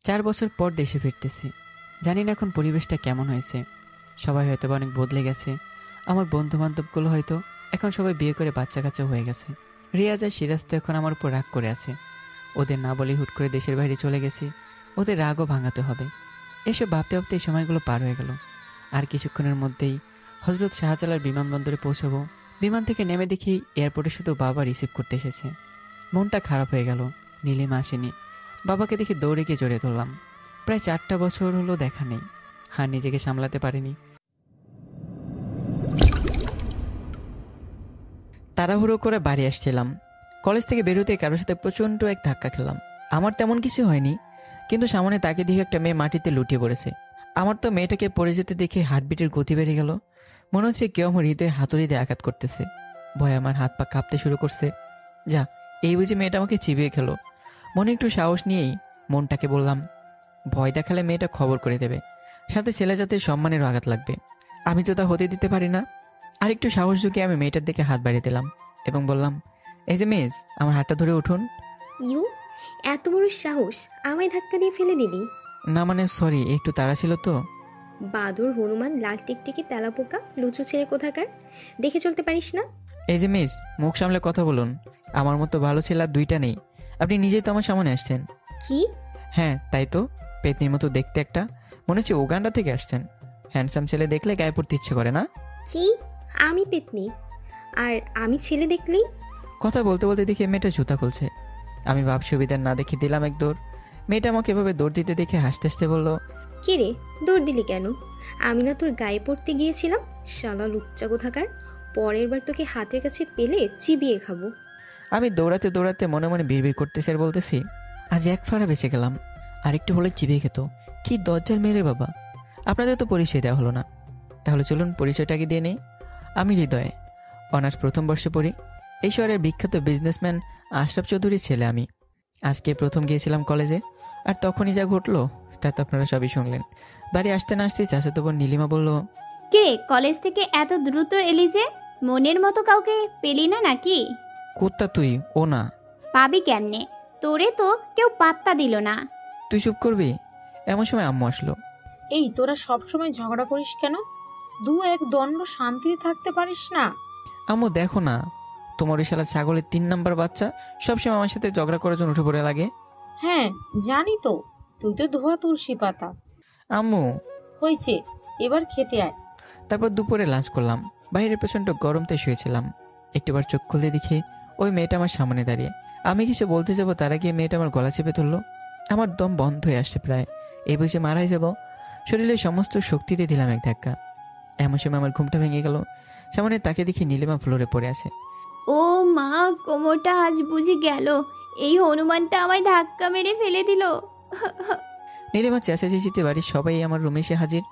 4 বছর পর দেশে ফিরতেছি। জানি না এখন পরিবেশটা কেমন হয়েছে। সবাই হয়তো অনেক বদলে গেছে। আমার বন্ধু বান্ধবগুলো হয়তো এখন সবাই বিয়ে করে বাচ্চা কাচ্চা হয়ে গেছে। রিয়াজ আর সিরাজ তো এখন আমার উপর রাগ করে আছে। ওদের না বলে হুট করে দেশের বাইরে চলে গেছি, ওদের রাগও ভাঙাতে হবে। এসব ভাবতে ভাবতে এই সময়গুলো পার হয়ে গেল। আর কিছুক্ষণের মধ্যেই হজরত শাহজালাল বিমানবন্দরে পৌঁছাবো। বিমান থেকে নেমে দেখি এয়ারপোর্টে শুধু বাবা রিসিভ করতে এসেছে। মনটা খারাপ হয়ে গেল। নীলিমা আসেনি। বাবাকে দেখে দৌড়ে গিয়ে জড়িয়ে ধরলাম। প্রায় 4টা বছর হলো দেখা নেই, আর নিজেকে সামলাতে পারিনি। তাড়াহুড়ো করে বাড়ি আসছিলাম। কলেজ থেকে বেরোতে কারোর সাথে প্রচণ্ড এক ধাক্কা খেলাম। আমার তেমন কিছু হয়নি, কিন্তু সামনে তাকে দেখে একটা মেয়ে মাটিতে লুটিয়ে পড়েছে। আমার তো মেয়েটাকে পড়ে যেতে দেখে হার্টবিটের গতি বেড়ে গেল। মনে হচ্ছে কেউ আমার হৃদয়ে হাতুড়ি দিয়ে আঘাত করতেছে। ভয় আমার হাত পা কাঁপতে শুরু করছে। যা, এই বুঝে মেয়েটা আমাকে চিবিয়ে খেলো। মনে একটু সাহস নিয়েই মনটাকে বললাম, ভয় দেখালে মেয়েটা খবর করে দেবে, সাথে ছেলে জাতির সম্মানেরও আঘাত লাগবে। আমি তো তা হতে দিতে পারি না। আর একটু সাহস ঢুকে আমি মেয়েটার দিকে হাত বাড়িয়ে দিলাম এবং বললাম, এই যে মিস, আমার হাতটা ধরে উঠুন। ইউ, এত বড় সাহস, আমায় ধাক্কা দিয়ে ফেলে দিলি? না মানে সরি, একটু তাড়া ছিল তো। বাদর, হনুমান, লাল টিকটিকি, তেলাপোকা, লুচু ছেলে কোথাকার, দেখে চলতে পারিস না? এই যে মিস, মুখ সামলে কথা বলুন। আমার মতো ভালো ছেলে আর দুইটা নেই। আপনি নিজেই তো আমার সামনে আসছেন। কি? হ্যাঁ তাই তো, পেতনির মতো দেখতে একটা। মনে হচ্ছে উগান্ডা থেকে আসছেন। হ্যান্ডসাম ছেলে দেখলে গায়ে পড়তে ইচ্ছে করে না? কি? আমি পেতনি? আর আমি ছেলে দেখলেই? কথা বলতে বলতে দেখে মেয়েটা জুতা খুলছে। আমি ভাব সুবিধা না দেখে দিলাম এক দৌড়। মেয়েটা আমাকে এভাবে দৌড় দিতে দেখে হাসতে হাসতে বলল, কে রে, দৌড় দিলি কেন? আমি না তোর গায়ে পড়তে গিয়েছিলাম? শালা লুচ্চা কোথাকার, পরের বার তোকে হাতের কাছে পেলে চিবিয়ে খাবো। আমি দৌড়াতে দৌড়াতে মনে মনে বিড়বিড় করতেছি আর বলতেছি, আজ এক ফাড়া বেঁচে গেলাম, আর একটু হলে চিবিয়ে খেত। কি দজ্জাল মেরে বাবা। আপনাদের তো পরিচয় দেওয়া হলো না, তাহলে চলুন পরিচয়টাকে দিয়ে নেই। আমি হৃদয়, অনার্স প্রথম বর্ষে পড়ি। এই শহরের বিখ্যাত বিজনেসম্যান আশরাফ চৌধুরীর ছেলে আমি। আজকে প্রথম গিয়েছিলাম কলেজে, আর তখনই যা ঘটলো তা তো আপনারা সবই শুনলেন। বাড়ি আসতে না আসতেই চাচাতো বোন নীলিমা বলল, কিরে, কলেজ থেকে এত দ্রুত এলি যে? মনের মতো কাউকে পেলি না নাকি? কুত্তা তুই, ও না। পাবি কেমনে? তোরে তো কেউ পাত্তা দিল না। তুই চুপ করবি? এমন সময় আম্মু আসলো। এই তোরা সবসময় ঝগড়া করিস কেন? দু এক দণ্ড শান্তিতে থাকতে পারিস না? আম্মু দেখো না, তোমার ওই শালা ছাগলের 3 নাম্বার বাচ্চা সবসময় আমার সাথে ঝগড়া করার জন্য উঠে পড়ে লাগে। হ্যাঁ জানি তো, তুই তো ধোয়া তুলসী পাতা। আম্মু, হয়েছে, এবার খেতে আয়। তারপর দুপুরে লাঞ্চ করলাম। বাইরে প্রচণ্ড গরমতে শুয়েছিলাম। একটুবার চোখ খুলতে দেখি ওই মেয়েটা আমার সামনে দাঁড়িয়ে। আমি কিছু বলতে যাবো তার আগে মেয়েটা আমার গলা চেপে ধরলো। আমার দম বন্ধ হয়ে আসছে প্রায়। এই বুঝে মারাই যাব। শরীরের সমস্ত শক্তিতে দিলাম এক ধাক্কা। এমন সময় আমার ঘুমটা ভেঙে গেল। সামনে তাকে দেখি নীলিমা ফ্লোরে পড়ে আছে। ও মা, কোমরটা আজ বুঝি গেল। এই হনুমানটা আমায় ধাক্কা মেরে ফেলে দিল। নীলিমা চেঁচাচেঁচিতে বাড়ির সবাই আমার রুমে এসে হাজির।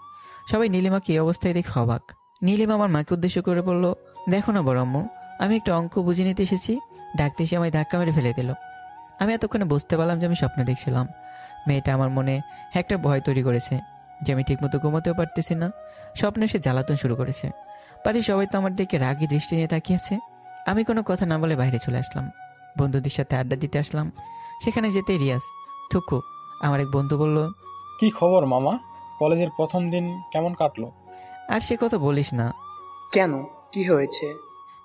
সবাই নীলিমাকে এই অবস্থায় দেখে অবাক। নীলিমা আমার মাকে উদ্দেশ্য করে বলল, দেখো না বড় আম্মু, আমি একটু অঙ্ক বুঝে নিতে এসেছি, ডাকতে এসে আমায় ধাক্কা মেরে ফেলে দিল। আমি এতক্ষণে বুঝতে পারলাম যে আমি স্বপ্ন দেখছিলাম। মেয়েটা আমার মনে একটা ভয় তৈরি করেছে যে আমি ঠিকমতো ঘুমাতেও পারতেছি না। স্বপ্নে এসে জ্বালাতন শুরু করেছে। বাড়ির সবাই তো আমার দিকে রাগী দৃষ্টি নিয়ে তাকিয়েছে। আমি কোনো কথা না বলে বাইরে চলে আসলাম। বন্ধুদের সাথে আড্ডা দিতে আসলাম। সেখানে যেতে রিয়াজ, থুকু, আমার এক বন্ধু বলল, কি খবর মামা, কলেজের প্রথম দিন কেমন কাটলো? আর সে কথা বলিস না। কেন, কি হয়েছে?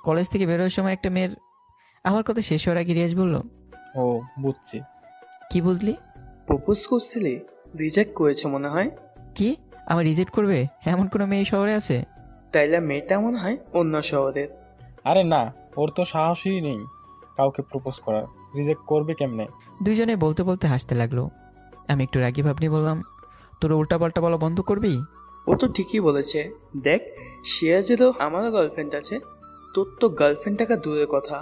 কলেজ থেকে বেরোনোর সময় একটা মেয়ের, আমার কথা শেষ হওয়ার আগে রিয়াজ বলল, ও বুঝছি। কি বুঝলি? প্রপোজ করছিলি, রিজেক্ট করেছে মনে হয়। কি, আমার রিজেক্ট করবে এমন কোনো মেয়ে শহরে আছে? তাইলে মেয়েটা মনে হয় অন্য শহরের। আরে না, ওর তো সাহসই নেই কাউকে প্রপোজ করার, রিজেক্ট করবে কেমনে? দুইজনে বলতে বলতে হাসতে লাগলো। আমি একটু রাগি ভাব নিয়ে বললাম, তোর উল্টাপাল্টা বলা বন্ধ করবি? ও তো ঠিকই বলেছে। দেখ, সিরাজেরও আমারও গার্লফ্রেন্ড আছে। তোর তো গার্লফ্রেন্ড থাকা দূরের কথা,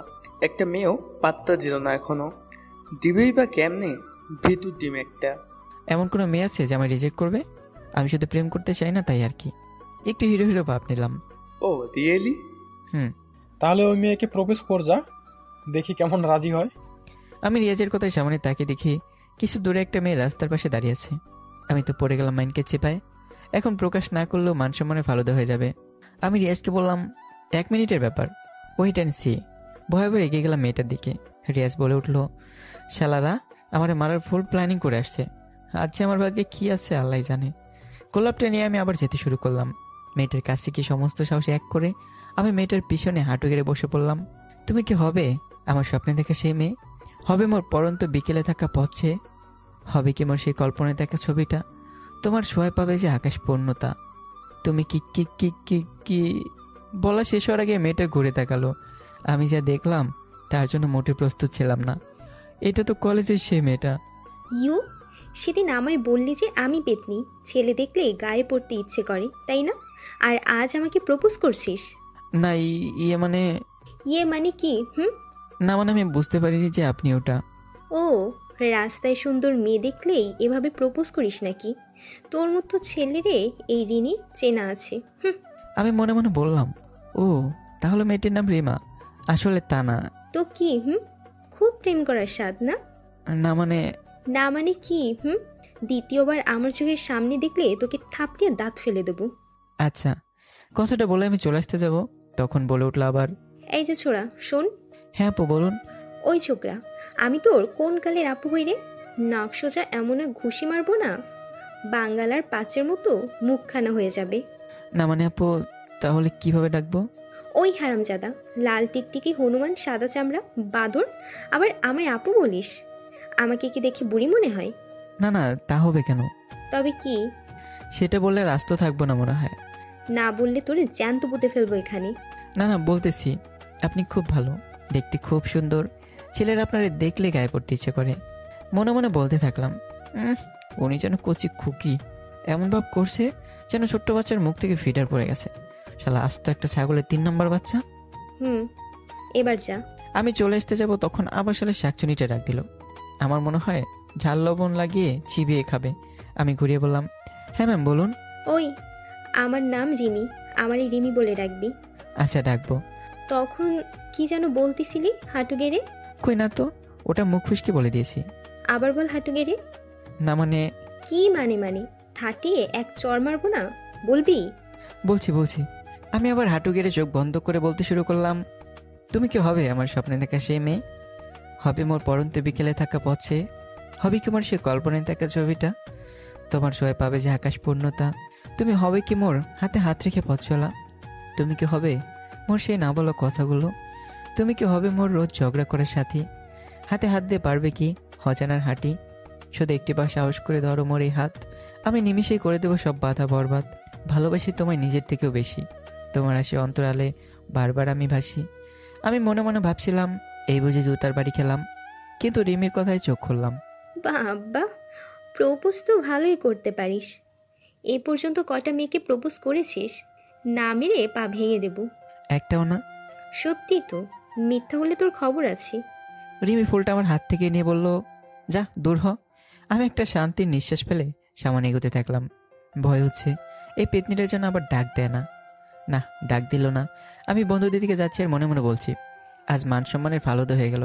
একটা মেয়েও পাত্তা দিল না এখনো। দিবেই বা কেমনে? ভিতর ডিম একটা। এমন কোনো মেয়ে আছে যে আমায় রিজেক্ট করবে? আমি শুধু প্রেম করতে চাই না, তাই আর কি। একটু হিরো হিরো ভাব নিলাম। ও রিয়েলি? তাহলে ওই মেয়েকে প্রপোজ কর, যা, দেখি কেমন রাজি হয়। আমি রিয়াজের কথায় সামনে তাকে দেখি কিছু দূরে একটা মেয়ে রাস্তার পাশে দাঁড়িয়ে আছে। আমি তো পড়ে গেলাম মাইন্ডকে চেপায়। এখন প্রকাশ না করলেও মান সম্মানে ফালুদা হয়ে যাবে। আমি রিয়াজকে বললাম, 1 মিনিটের ব্যাপার, ওয়েট অ্যান্ড সি। ভয়ে ভয়ে এগিয়ে গেলাম মেয়েটার দিকে। রিয়াজ বলে উঠল, শালারা আমার মারার ফুল প্ল্যানিং করে আসছে। আজ যে আমার ভাগ্যে কি আছে আল্লাহ জানে। গোলাপটা নিয়ে আমি আবার যেতে শুরু করলাম। মেয়েটার কাছে কি সমস্ত সাহস এক করে আমি মেয়েটার পিছনে হাঁটু গেড়ে বসে পড়লাম। তুমি কি হবে আমার স্বপ্নে দেখা সেই মেয়ে? হবে মোর পরন্ত বিকেলে থাকা পথে? হবে কি মোর সেই কল্পনায় দেখা ছবিটা? তোমার ছোঁয়ায় পাবে যে আকাশ পূর্ণতা। তুমি কি কি কি কি কি বলা শেষ হওয়ার আগে মেয়েটা ঘুরে তাকালো। আমি যা দেখলাম তার জন্য মোটে প্রস্তুত ছিলাম না। এটা তো কলেজের সেই মেয়েটা। ইউ, সেদিন আমায় বললি যে আমি পেতনি, ছেলে দেখলে গায়ে পড়তে ইচ্ছে করে, তাই না? আর আজ আমাকে প্রপোজ করছিস? না ইয়ে মানে ইয়ে মানে কি? না মানে আমি বুঝতে পারিনি যে আপনি ওটা। ও, রাস্তায় সুন্দর মেয়ে দেখলেই এভাবে প্রপোজ করিস নাকি? তোর মতো ছেলেরে এই রিনি চেনা আছে। আমি মনে মনে বললাম, ও তাহলে মেয়েটির নাম রিমা। আসলে তা না। তো কি? খুব প্রেম করার স্বাদ না? না মানে না মানে কি? দ্বিতীয়বার আমার চোখের সামনে দেখলে তোকে থাপড়িয়ে দাঁত ফেলে দেবো। আচ্ছা, কথাটা বলে আমি চলে আসতে যাব, তখন বলে উঠলো আবার, এই যে ছোড়া, শোন। হ্যাঁ আপু বলুন। ওই ছোকরা, আমি তোর কোন কালের আপু হই রে? নাক সোজা এমন এক ঘুষি মারবো না, বাঙ্গালার পাঁচের মতো মুখখানা হয়ে যাবে। না মানে আপু, তাহলে কিভাবে ডাকবো? ওই হারামজাদা, লাল টিকটিকি হনুমান, সাদা চামড়া বাদর, আবার আমায় আপু বলিস? আমাকে কি দেখে বুড়ি মনে হয়? না না, তা হবে কেন? তবে কি? সেটা বললে রাস্তা থাকবো না মনে হয়। না বললে তোরে জ্যান্ত পুঁতে ফেলবো এখানে। না না, বলতেছি আপনি খুব ভালো, দেখতে খুব সুন্দর, ছেলেরা আপনারে দেখলে গায়ে পড়তে ইচ্ছে করে। মনে মনে বলতে থাকলাম, উনি যেন কচি খুকি, এমন ভাব করছে যেন ছোট্ট বাচ্চার মুখ থেকে ফিডার পড়ে গেছে। শালা আস্ত একটা ছাগলের 3 নম্বর বাচ্চা। এবার যা। আমি চলে আসতে যাব, তখন আবার শালা শাকচুনিটা ডাক দিল। আমার মনে হয় ঝাল লবণ লাগিয়ে চিবিয়ে খাবে। আমি ঘুরিয়ে বললাম, হ্যাঁ ম্যাম বলুন। ওই, আমার নাম রিমি, আমারই রিমি বলে ডাকবি। আচ্ছা ডাকবো। তখন কি যেন বলতেছিলি হাঁটু গেড়ে? কই না তো, ওটা মুখ ফুসকে বলে দিয়েছি। আবার বল হাঁটু গেড়ে। না মানে কি মানে ঠাটিয়ে এক চর মারবো না, বলবি? বলছি। আমি আবার হাঁটু গেড়ে চোখ বন্ধ করে বলতে শুরু করলাম, তুমি কি হবে আমার স্বপ্নে দেখা সেই মেয়ে? হবে মোর পরন্ত বিকেলে থাকা পথে? হবে কি মোর সে কল্পনায় থাকা ছবিটা? তোমার ছোঁয়ায় পাবে যে আকাশ পূর্ণতা। তুমি হবে কি মোর হাতে হাত রেখে পথ চলা? তুমি কি হবে মোর সেই না বলা কথাগুলো? তুমি কি হবে মোর রোজ ঝগড়া করার সাথী? হাতে হাত দিয়ে পারবে কি অজানার হাঁটি? শুধু একটিবার সাহস করে ধরো মোর এই হাত, আমি নিমিষেই করে দেবো সব বাধা বরবাদ। ভালোবাসি তোমায় নিজের থেকেও বেশি, তোমার আসে অন্তরালে বারবার আমি ভাসি। আমি মনে মনে ভাবছিলাম, এই বুঝি জুতার বাড়ি খেলাম। কিন্তু রিমির কথায় চোখ খুললাম। বাবা, প্রপোজ তো ভালোই করতে পারিস। এ পর্যন্ত কটা মেয়েকে প্রপোজ করেছিস? না মেরে পা ভেঙে দেব। একটাও না। সত্যি তো, মিথ্যা হলে তোর খবর আছে। রিমি ফুলটা আমার হাত থেকে নিয়ে বলল, যা দূর হ। আমি একটা শান্তির নিঃশ্বাস ফেলে সামনে এগোতে থাকলাম। ভয় হচ্ছে এই পেতনিটার জন্য আবার ডাক দেয় না। না, ডাক দিল না। আমি বন্ধুদের দিকে যাচ্ছি আর মনে মনে বলছি, আজ মান সম্মানের ফালুদা হয়ে গেল,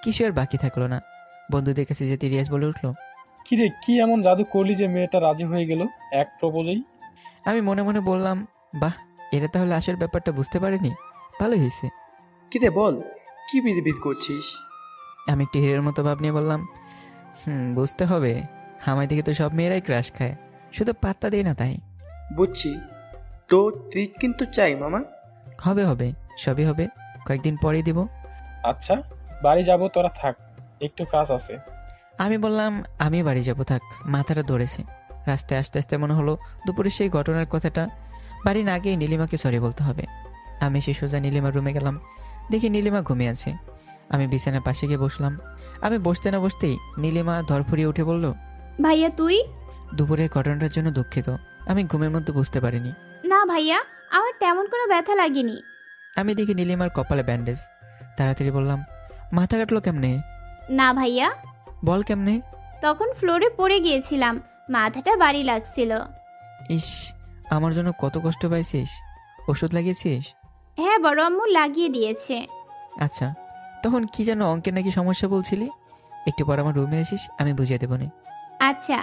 কিছু আর বাকি থাকলো না। বন্ধুদের কাছে যেতে রিয়াজ বলে উঠলো, কিরে কি এমন জাদু করলি যে মেয়েটা রাজি হয়ে গেল এক প্রপোজেই? আমি মনে মনে বললাম, বাহ, এরা তাহলে আসল ব্যাপারটা বুঝতে পারেনি, ভালোই হয়েছে। কিরে বল, কি বিড়বিড় করছিস? আমি একটু হিরের মতো ভাব নিয়ে বললাম, বুঝতে হবে, আমার দিকে তো সব মেয়েরাই ক্রাশ খায়, শুধু পাত্তা দেয় না তাই। বুঝছি, তো ট্রিট কিন্তু চাই মামা। হবে, সবই হবে, কয়েকদিন পরেই দিব। আচ্ছা, বাড়ি যাব, তোরা থাক, একটু কাজ আছে। আমি বললাম, আমি বাড়ি যাব, থাক। মাথাটা ধরেছে। রাস্তায় আস্তে আস্তে মনে হলো দুপুরে সেই ঘটনার কথাটা। বাড়ি না গিয়ে নীলিমাকে সরি বলতে হবে। আমি সে সোজা নীলিমার রুমে গেলাম, দেখি নীলিমা ঘুমিয়ে আছে। আমি বিছানার পাশে গিয়ে বসলাম। আমি বসতে না বসতেই নীলিমা ধরফড়িয়ে উঠে বলল, ভাইয়া তুই? দুপুরের ঘটনাটার জন্য দুঃখিত, আমি ঘুমের মধ্যে বুঝতে পারিনি। না ভাইয়া, আমার তেমন কোনো ব্যথা লাগেনি। আমি দেখি নীলিমার কপালে ব্যান্ডেজ। তাড়াতাড়ি বললাম, মাথা কাটলো কেমনে? না ভাইয়া, বল কেমনে? তখন ফ্লোরে পড়ে গিয়েছিলাম, মাথাটা ভারী লাগছিল। ইস, আমার জন্য কত কষ্ট পাইছিস। ওষুধ লাগিয়েছিস? হ্যাঁ, বড় আম্মু লাগিয়ে দিয়েছে। আচ্ছা, তখন কি যেন অঙ্কের নাকি সমস্যা বলছিলি? একটু পর আমার রুমে আসিস, আমি বুঝিয়ে দেবো নি। আচ্ছা।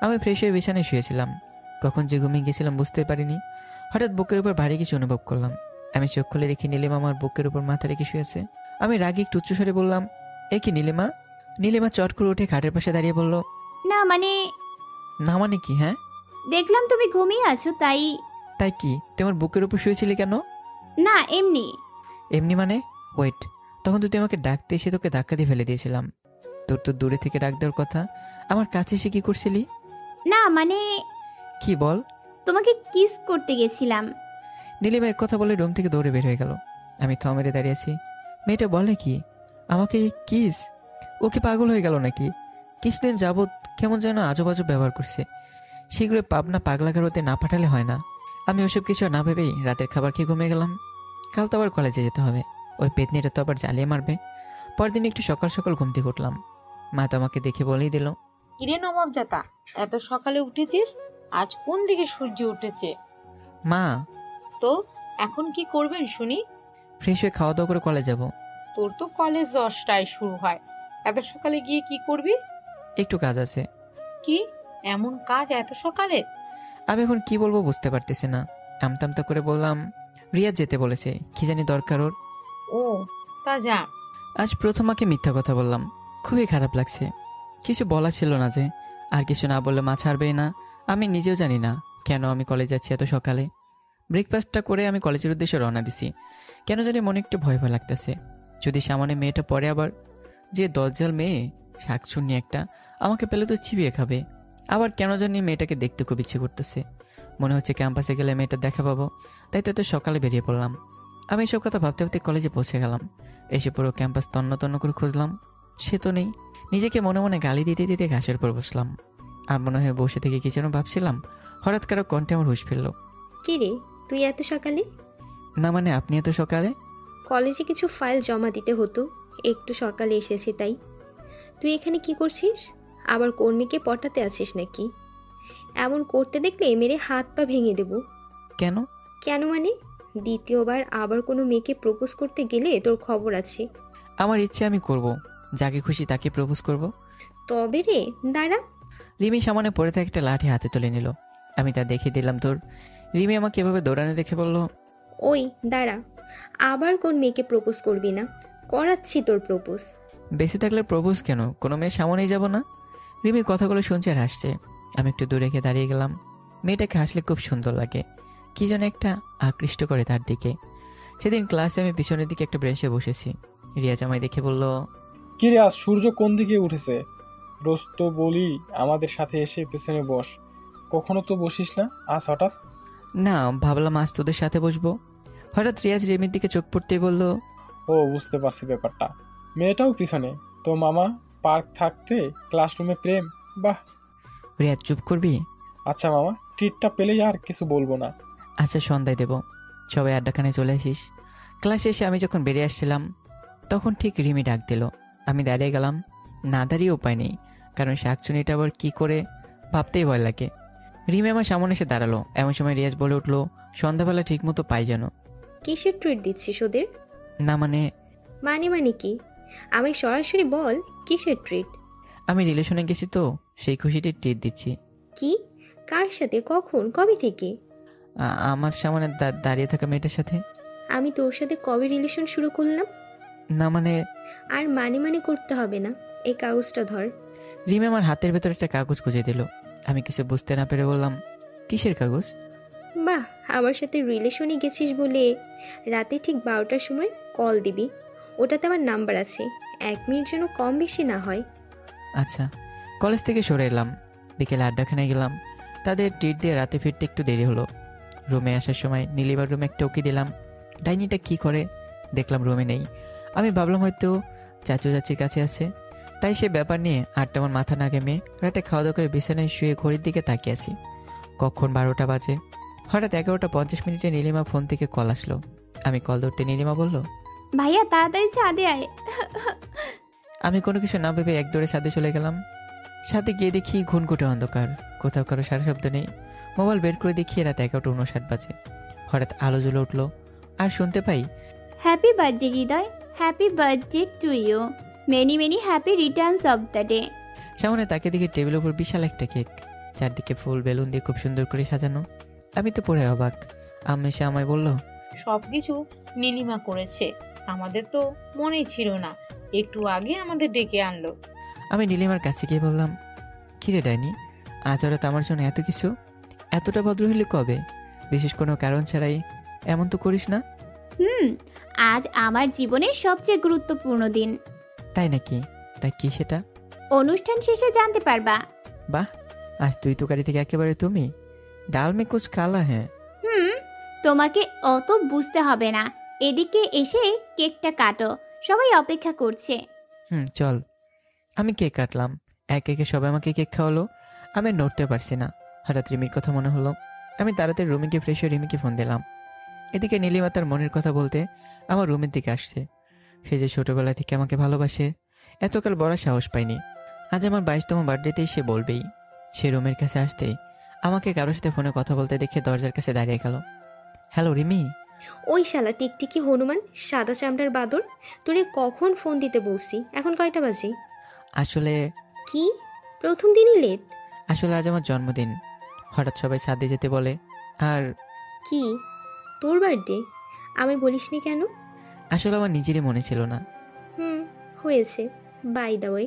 আমি ফ্রেশ হয়ে বিছানায় শুয়েছিলাম। কখন যে ঘুমিয়ে গেছিলাম বুঝতে পারিনি। হঠাৎ বুকের উপর ভারী কিছু অনুভব করলাম। আমি চোখ খুলে দেখি নীলিমা আমার বুকের উপর মাথা রেখে শুয়েছে। আমি রাগে একটু উচ্চস্বরে বললাম, এ কি নীলিমা? নীলিমা চট করে উঠে খাটের পাশে দাঁড়িয়ে বলল, না মানে না মানে কি? হ্যাঁ, দেখলাম তুমি ঘুমিয়ে আছো তাই। তাই কি তোমার বুকের উপর শুয়েছিলি কেন? না এমনি। এমনি মানে? ওয়েট, তখন তো তুই আমাকে ডাকতে এসে তোকে ধাক্কা দিয়ে ফেলে দিয়েছিলাম। তোর তো দূরে থেকে ডাক দেওয়ার কথা, আমার কাছে এসে কি করছিলি? না মানে কি বল? তোমাকে কিস করতে গেছিলাম। নীলিমা এক কথা বলে রুম থেকে দৌড়ে বের হয়ে গেল। আমি থ মেরে দাঁড়িয়ে আছি। মেয়েটা বলে কি আমাকে কিস? ও কি পাগল হয়ে গেল নাকি? কিছুদিন যাবৎ কেমন যেন আজব আজব ব্যবহার করছে। শীঘ্রই পাবনা পাগলাগারোতে না পাঠালে হয় না। আমি ওসব কিছু না ভেবেই রাতের খাবার খেয়ে ঘুমিয়ে গেলাম। কাল তো আবার কলেজে যেতে হবে, ওই পেতনিটা তো আবার জ্বালিয়ে মারবে। পরদিন একটু সকাল সকাল ঘুম থেকে উঠলাম। মা তো আমাকে দেখে বলেই দিল, কিরে নবাবজাতা, এত সকালে উঠেছিস? আজ কোন দিকে সূর্য উঠেছে? মা তো এখন কি করবেন শুনি? ফ্রেশ হয়ে খাওয়া দাওয়া করে কলেজ যাব। তোর তো কলেজ 10টায় শুরু হয়, এত সকালে গিয়ে কি করবি? একটু কাজ আছে। কি এমন কাজ এত সকালে? আমি এখন কি বলবো বুঝতে পারতেছি না। আমতামতা করে বললাম, রিয়াজ যেতে বলেছে, কি জানি দরকার ওর। ও তা যা। আজ প্রথম মাকে মিথ্যা কথা বললাম, খুবই খারাপ লাগছে। কিছু বলা ছিল না যে, আর কিছু না বললে মা ছাড়বেই না। আমি নিজেও জানি না কেন আমি কলেজ যাচ্ছি এত সকালে। ব্রেকফাস্টটা করে আমি কলেজের উদ্দেশ্যে রওনা দিছি। কেন জানি মনে একটু ভয় ভয় লাগতেছে। যদি সামনে মেয়েটা পরে আবার যে দজ্জাল মেয়ে, শাকচুন্নি একটা, আমাকে পেলে তো চিবিয়ে খাবে। আবার কেন জানি মেয়েটাকে দেখতে খুব ইচ্ছে করতেছে। মনে হচ্ছে ক্যাম্পাসে গেলে মেয়েটা দেখা পাবো, তাই তো এত সকালে বেরিয়ে পড়লাম। আমি এসব কথা ভাবতে ভাবতে কলেজে পৌঁছে গেলাম। এসে পুরো ক্যাম্পাস তন্ন তন্ন করে খুঁজলাম, সে তো নেই। নিজেকে মনে মনে গালি দিতে দিতে ঘাসের উপর বসলাম। আর মনে হয় বসে থেকে কি যেন ভাবছিলাম, হঠাৎ কারো কণ্ঠে আমার হুঁশ ফিরল। কি রে, তুই এত সকালে? না মানে আপনি এত সকালে? কলেজে কিছু ফাইল জমা দিতে হতো, একটু সকালে এসেছি তাই। তুই এখানে কি করছিস? আবার কর্মীকে পটাতে আছিস নাকি? এমন করতে দেখলে মেরে হাত পা ভেঙে দেব। কেন? কেন মানে? দ্বিতীয়বার আবার কোনো মেয়েকে প্রপোজ করতে গেলে তোর খবর আছে। আমার ইচ্ছে আমি করব, যাকে খুশি তাকে প্রপোজ করব। তবে রে, দাঁড়া। রিমি সামনে পড়ে থাকা একটা লাঠি হাতে তুলে নিল। আমি তা দেখিয়ে দিলাম তোর। রিমি আমাকে এভাবে দৌড়ানো দেখে বলল, ওই দাঁড়া, আবার কোন মেয়েকে প্রপোজ করবি না? করাচ্ছি তোর প্রপোজ। বেঁচে থাকলে প্রপোজ কেন, কোনো মেয়ের সামনেই যাব না। রিমির কথাগুলো শুনছে আর হাসছে। আমি একটু দূরে গিয়ে দাঁড়িয়ে গেলাম। মেয়েটাকে হাসলে খুব সুন্দর লাগে, কি যেন একটা আকৃষ্ট করে তার দিকে। সেদিন ক্লাসে আমি পিছনের দিকে একটা ব্রেঞ্চে বসেছি। রিয়াজ আমায় দেখে বলল, কি রে, আজ সূর্য কোন দিকে উঠেছে? রোজ তো বলি আমাদের সাথে এসে পেছনে বস, কখনো তো বসিস না, আজ হঠাৎ? না ভাবলাম আজ তোদের সাথে বসবো। হঠাৎ রিয়াজ রিমির দিকে চোখ পড়তেই বলল, ও বুঝতে পারছি ব্যাপারটা, মেয়েটাও পিছনে। তো মামা, পার্ক থাকতে ক্লাসরুমে প্রেম, বাহ। রিয়াজ চুপ করবি? আচ্ছা মামা, ট্রিটটা পেলেই আর কিছু বলবো না। আচ্ছা সন্ধ্যায় দেব, সবাই আড্ডাখানে চলে আসিস। ক্লাসে এসে আমি যখন বেরিয়ে আসছিলাম তখন ঠিক রিমি ডাক দিল। আমি দাঁড়িয়ে গেলাম, না দাঁড়িয়ে উপায় নেই, কারণ শাকচুনিটা আবার কি করে ভাবতেই ভয় লাগে। রিমি আমার সামনে এসে দাঁড়ালো। এমন সময় রিয়াজ বলে উঠলো, সন্ধ্যাবেলা ঠিক মতো পাই যেন। কিসের ট্রিট দিচ্ছিস ওদের? না মানে মানে কি? আমায় সরাসরি বল, কিসের ট্রিট? আমি রিলেশনে গেছি তো, সেই খুশিতে ট্রিট দিচ্ছি। কি? কার সাথে? কখন? কবে থেকে? আমার সামনে দাঁড়িয়ে থাকা মেয়েটার সাথে। আমি তোর সাথে কবে রিলেশন শুরু করলাম? না মানে আর মানে করতে হবে না, এই কাগজটা ধর। রিমি আমার হাতের ভেতর একটা কাগজ গুঁজে দিল। আমি কিছু বুঝতে না পেরে বললাম, কিসের কাগজ? বাহ, আমার সাথে রিলেশনে গেছিস বলে রাতে ঠিক 12টার সময় কল দিবি, ওটাতে আমার নাম্বার আছে। 1 মিনিট যেন কম বেশি না হয়। আচ্ছা। কলেজ থেকে সরে এলাম, বিকেলে আড্ডাখানে গেলাম। তাদের ট্রিট দিয়ে রাতে ফিরতে একটু দেরি হলো। রুমে আসার সময় নীলিমার রুমে একটা উকি দিলাম, ডাইনিটা কি করে দেখলাম রুমে নেই। আমি ভাবলাম হয়তো চাচু চাচির কাছে আছে, তাই সে ব্যাপার নিয়ে আর তেমন মাথা না ঘেমে রাতে খাওয়া দাওয়া করে বিছানায় শুয়ে ঘড়ির দিকে তাকিয়ে আছি। কখন 12টা বাজে। হঠাৎ 11টা 50 নীলিমা ফোন থেকে কল আসলো। আমি কল ধরতে নীলিমা বলল, ভাইয়া তাড়াতাড়ি ছাদে আয়। আমি কোনো কিছু না ভেবে এক দৌড়ে ছাদে চলে গেলাম। ছাদে গিয়ে দেখি ঘুনঘুটে অন্ধকার, কোথাও কারো সারা শব্দ নেই। মোবাইল বের করে দেখি রাত 11টা 59 বাজে। হঠাৎ আলো জ্বলে উঠলো আর শুনতে পাই, happy birthday Hriday, happy birthday to you, many many happy returns of the day. সামনে তাকে দেখে টেবিলের উপর বিশাল একটা কেক, চারদিকে ফুল বেলুন দিয়ে খুব সুন্দর করে সাজানো। আমি তো পড়ে অবাক। আম্মা এসে আমায় বলল, সবকিছু নীলিমা করেছে, আমাদের তো মনেই ছিল না, একটু আগে আমাদের ডেকে আনলো। আমি নীলিমার কাছে গিয়ে বললাম, কিরে ডাইনি, আজ হঠাৎ আমার জন্য এত কিছু? এতটা ভদ্র হইলে কবে? বিশেষ কোনো কারণ ছাড়াই এমন তো করিস না। আজ আমার জীবনের সবচেয়ে গুরুত্বপূর্ণ দিন। তাই নাকি? তাই কি সেটা? অনুষ্ঠান শেষে জানতে পারবা। বাহ, আজ তুই তো গাড়ি থেকে একেবারে তুমি। ডাল মে কুছ কালা হ্যাঁ। তোমাকে অত বুঝতে হবে না। এদিকে এসে কেকটা কাটো, সবাই অপেক্ষা করছে। চল। আমি কেক কাটলাম, এক একে সবাই আমাকে কেক খাওয়ালো। আমি আর নড়তে পারছি না। হঠাৎ রিমির কথা মনে হলো। আমি তাড়াতাড়ি রুমে গিয়ে ফ্রেশ হয়ে রিমিকে ফোন দিলাম। এদিকে নীলিমা তার মনের কথা বলতে আমার রুমের দিকে আসছে। সে যে ছোটবেলা থেকে আমাকে ভালোবাসে, এতকাল বড় সাহস পাইনি। আজ আমার 22তম বার্থডেতেই সে বলবেই। সে রুমের কাছে আসতেই আমাকে কারোর সাথে ফোনে কথা বলতে দেখে দরজার কাছে দাঁড়িয়ে গেল। হ্যালো রিমি। ওই শালা টিকটিকি হনুমান, সাদা চামড়ার বাদর, তোরে কখন ফোন দিতে বলছি? এখন কয়টা বাজে? আসলে কি প্রথম দিনই লেট? আসলে আজ আমার জন্মদিন। হঠাৎ সবাই ছাদে যেতে বলে। আর কি তোর বার্থডে? আমি বলিসনি কেন? আসলে আমার নিজেরই মনে ছিল না। হয়েছে। By the way,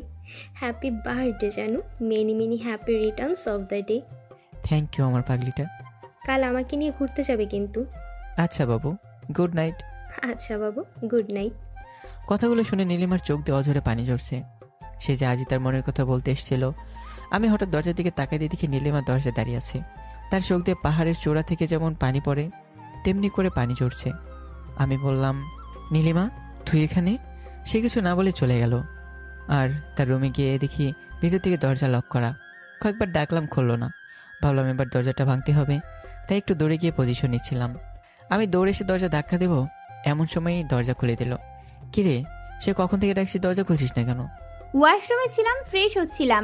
happy birthday জানু। Many many happy returns of the day. Thank you আমার পাগলিটা। কাল আমাকে নিয়ে ঘুরতে যাবে কিন্তু। আচ্ছা বাবু, গুড নাইট। আচ্ছা বাবু, গুড নাইট। কথাগুলো শুনে নীলিমার চোখ দিয়ে অঝরে পানি ঝরছে। সে যে আজই তার মনের কথা বলতে এসেছিল। আমি হঠাৎ দরজার দিকে তাকাই দিয়ে দেখি নীলিমা দরজায় দাঁড়িয়ে আছে। তার চোখ দিয়ে পাহাড়ের চূড়া থেকে যেমন পানি পড়ে তেমনি করে পানি ঝরছে। আমি বললাম, নীলিমা তুই এখানে? সে কিছু না বলে চলে গেল। আর তার রুমে গিয়ে দেখি ভিতর থেকে দরজা লক করা। কয়েকবার ডাকলাম, খুললো না। ভাবলাম এবার দরজাটা ভাঙতে হবে, তাই একটু দৌড়ে গিয়ে পজিশন নিচ্ছিলাম। আমি দৌড়ে এসে দরজা ধাক্কা দেব, এমন সময়ই দরজা খুলে দিল। কিরে, সে কখন থেকে ডাকছি, দরজা খুলছিস না কেন? ওয়াশরুমে ছিলাম, ফ্রেশ হচ্ছিলাম।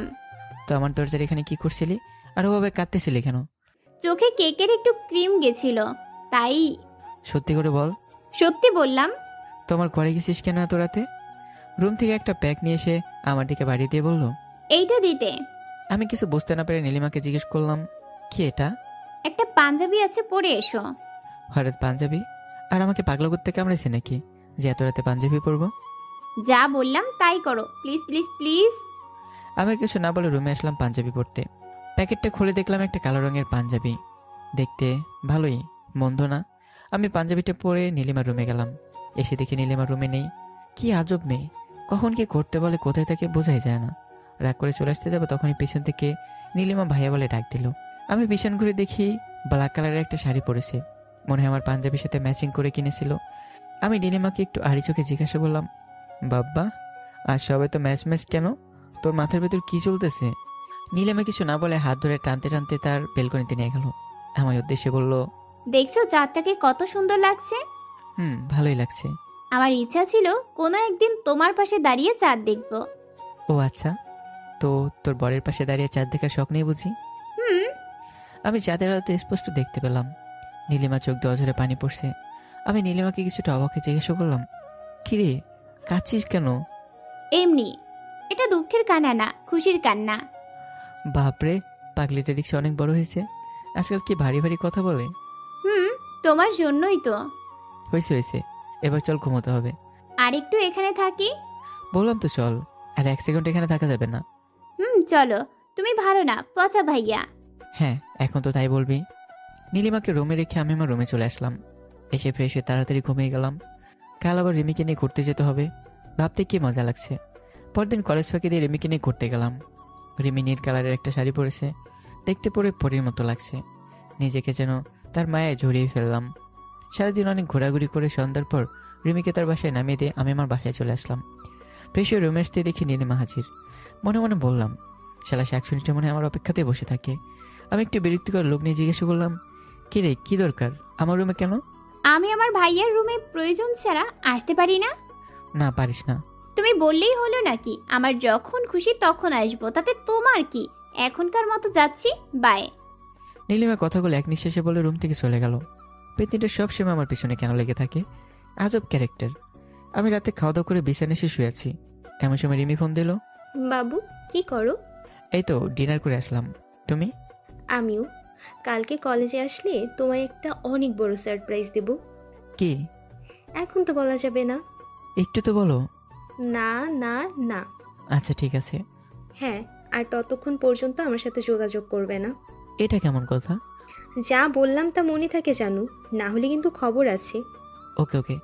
তো আমার দরজার এখানে কি করছিলি? আর ওভাবে কাঁদতেছিলি কেন? চোখে কেকের একটু ক্রিম গেছিল, তাই। সত্যি করে বল। সত্যি বললাম। তোমার ঘরে গেছিস কেন এত রাতে? রুম থেকে একটা প্যাক নিয়ে এসে আমার দিকে বাড়ি দিয়ে বললো এইটা দিতে। আমি কিছু বুঝতে না পেরে নীলিমাকে জিজ্ঞেস করলাম, কি এটা? একটা পাঞ্জাবি আছে, পরে এসো। হঠাৎ পাঞ্জাবি? আর আমাকে পাগলা করতে কামড়েছে নাকি যে এত রাতে পাঞ্জাবি পরবো? যা বললাম তাই করো, প্লিজ প্লিজ প্লিজ। আমি আর কিছু না বলে রুমে আসলাম পাঞ্জাবি পরতে। প্যাকেটটা খুলে দেখলাম একটা কালো রঙের পাঞ্জাবি। দেখতে ভালোই, মন্দ না। আমি পাঞ্জাবিটা পরে নীলিমার রুমে গেলাম। এসে দেখি নীলিমার রুমে নেই। কি আজব মেয়ে, কখন কি করতে বলে কোথায় থাকে বোঝাই যায় না। রাগ করে চলে আসতে যাবো তখনই পিছন থেকে নীলিমা ভাইয়া বলে ডাক দিল। আমি পিছন ঘুরে দেখি ব্ল্যাক কালারের একটা শাড়ি পরেছে, মনে হয় আমার পাঞ্জাবির সাথে ম্যাচিং করে কিনেছিল। আমি নীলিমাকে একটু আড়ি চোখে জিজ্ঞাসা করলাম, বাব্বা আজ সবাই তো ম্যাচ ম্যাচ কেন? তোর মাথার ভেতর কি চলতেছে? নীলিমা কিছু না বলে হাত ধরে টানতে টানতে তার বেলকনিতে নিয়ে গেল। আমার উদ্দেশ্যে বলল, দেখছো চাঁদটাকে কত সুন্দর লাগছে? ভালোই লাগছে। আমার ইচ্ছা ছিল কোনো একদিন তোমার পাশে দাঁড়িয়ে চাঁদ দেখব। ও আচ্ছা, তো তোর বরের পাশে দাঁড়িয়ে চাঁদ দেখার শখ নেই বুঝি? আমি চাঁদের আলোতে স্পষ্ট দেখতে পেলাম। নীলিমা চোখ দিয়ে অঝরে পানি পড়ছে। আমি নীলিমাকে কিছুটা অবাকে জিজ্ঞাসা করলাম, কিরে কাঁদছিস কেন? এমনি, এটা দুঃখের কান্না না, খুশির কান্না। বাপরে, পাগলিটা দেখছি অনেক বড় হয়েছে। আজকাল কি ভারী ভারী কথা বলে। তোমার জন্যই তো। হয়েছে হয়েছে, এবার চল ঘুমোতে হবে। আর একটু এখানে থাকি। বললাম তো চল, আর 1 সেকেন্ড এখানে থাকা যাবে না। চলো, তুমি ভালো না, পচা ভাইয়া। হ্যাঁ, এখন তো তাই বলবি। নীলিমাকে রুমে রেখে আমি আমার রুমে চলে আসলাম। এসে ফ্রেশ হয়ে তাড়াতাড়ি ঘুমিয়ে গেলাম। কাল আবার রিমিকে নিয়ে ঘুরতে যেতে হবে, ভাবতে কি মজা লাগছে। পরদিন কলেজ ফাঁকি দিয়ে রিমিকে নিয়ে ঘুরতে গেলাম। রিমি নীল কালারের একটা শাড়ি পরেছে, দেখতে পরে পরীর মতো লাগছে। নিজেকে যেন তার মায়ায় জড়িয়ে ফেললাম। সারাদিন অনেক ঘোরাঘুরি করে সন্ধ্যার পর রিমিকে তার বাসায় নামিয়ে দিয়ে আমি আমার বাসায় চলে আসলাম। ফ্রেশ হয়ে রুমে আসতে দেখি নীলিমা হাজির। মনে মনে বললাম, শালা 100 মনে হয় আমার অপেক্ষাতেই বসে থাকে। আমি একটু বিরক্তিকর লোক নিয়ে জিজ্ঞাসা করলাম, কি রে, কি দরকার আমার রুমে কেন? আমি আমার ভাইয়ার রুমে প্রয়োজন ছাড়া আসতে পারি না। না পারিস না। তুমি বললেই হলো নাকি, আমার যখন খুশি তখন আসবো, তাতে তোমার কি? এখনকার মতো যাচ্ছি, বাই। নীলিমা কথাগুলো এক নিঃশ্বাসে বলে রুম থেকে চলে গেল। পেতনিটা সবসময় আমার পিছনে কেন লেগে থাকে, আজব ক্যারেক্টার। আমি রাতে খাওয়া দাওয়া করে বিছানায় এসে শুয়ে আছি, এমন সময় রিমি ফোন দিল। বাবু কি করো? এই তো ডিনার করে আসলাম, তুমি? আমিও। কালকে কলেজে আসলে তোমায় একটা অনেক বড় সারপ্রাইজ দেব। কি? এখন তো বলা যাবে না। একটু তো বলো। না না না। আচ্ছা ঠিক আছে। হ্যাঁ, আর ততক্ষণ পর্যন্ত আমার সাথে যোগাযোগ করবে না। এটা কেমন কথা? যা বললাম তা মনে থাকে জানু, না হলে কিন্তু খবর আছে। ওকে ওকে,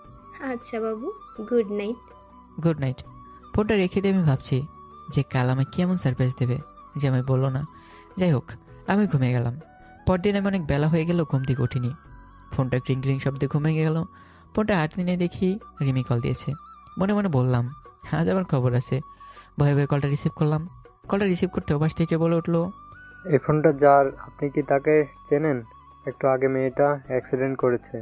আচ্ছা বাবু, গুড নাইট। Good night. ফোনটা রেখে দিয়ে আমি ভাবছি যে কাল আমায় কি এমন সারপ্রাইজ দেবে যে আমায় বললো না। যাই হোক, আমি ঘুমিয়ে গেলাম। পরদিন আমি অনেক বেলা হয়ে গেল, ঘুম থেকে উঠিনি। ফোনটা ক্রিং ক্রিং শব্দে ঘুমিয়ে গেল। ফোনটা হাত নিয়ে দেখি রিমি কল দিয়েছে। মনে মনে বললাম আজ আমার খবর আছে। ভয়ে ভয়ে কলটা রিসিভ করলাম। কলটা রিসিভ করতে ওপাশ থেকে বলে উঠলো, এই ফোনটা যার, আপনি কি তাকে চেনেন? একটু আগে মেয়েটা অ্যাক্সিডেন্ট করেছে,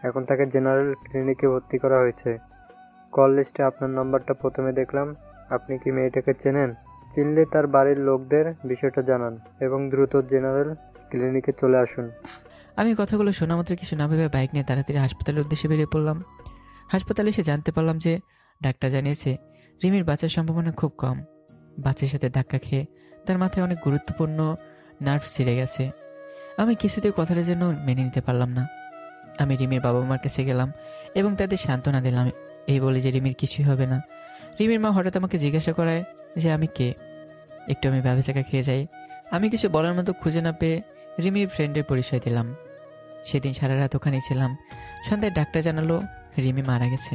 এখন তাকে জেনারেল ক্লিনিকে ভর্তি করা হয়েছে। কল লিস্টে আপনার নাম্বারটা প্রথমে দেখলাম। আপনি কি মেয়েটাকে চেনেন? চিনলে তার বাড়ির লোকদের বিষয়টা জানান এবং দ্রুত জেনারেল ক্লিনিকে চলে আসুন। আমি কথাগুলো শোনা মাত্র কিছু না ভেবে বাইক নিয়ে তাড়াতাড়ি হাসপাতালের উদ্দেশ্যে বেরিয়ে পড়লাম। হাসপাতালে এসে জানতে পারলাম যে ডাক্তার জানিয়েছে রিমির বাঁচার সম্ভাবনা খুব কম। বাচ্চার সাথে ধাক্কা খেয়ে তার মাথায় অনেক গুরুত্বপূর্ণ নার্ভ ছিঁড়ে গেছে। আমি কিছুতেই কথাটা যেন মেনে নিতে পারলাম না। আমি রিমির বাবা মার কাছে গেলাম এবং তাদের সান্ত্বনা দিলাম, এই বলে যে রিমির কিছুই হবে না। রিমির মা হঠাৎ আমাকে জিজ্ঞাসা করায় যে আমি কে। একটু আমি ভেবে চাকা খেয়ে যাই। আমি কিছু বলার মতো খুঁজে না পেয়ে রিমির ফ্রেন্ডের পরিচয় দিলাম। সেদিন সারা রাত ওখানেই ছিলাম। সন্ধ্যায় ডাক্তার জানালো রিমি মারা গেছে।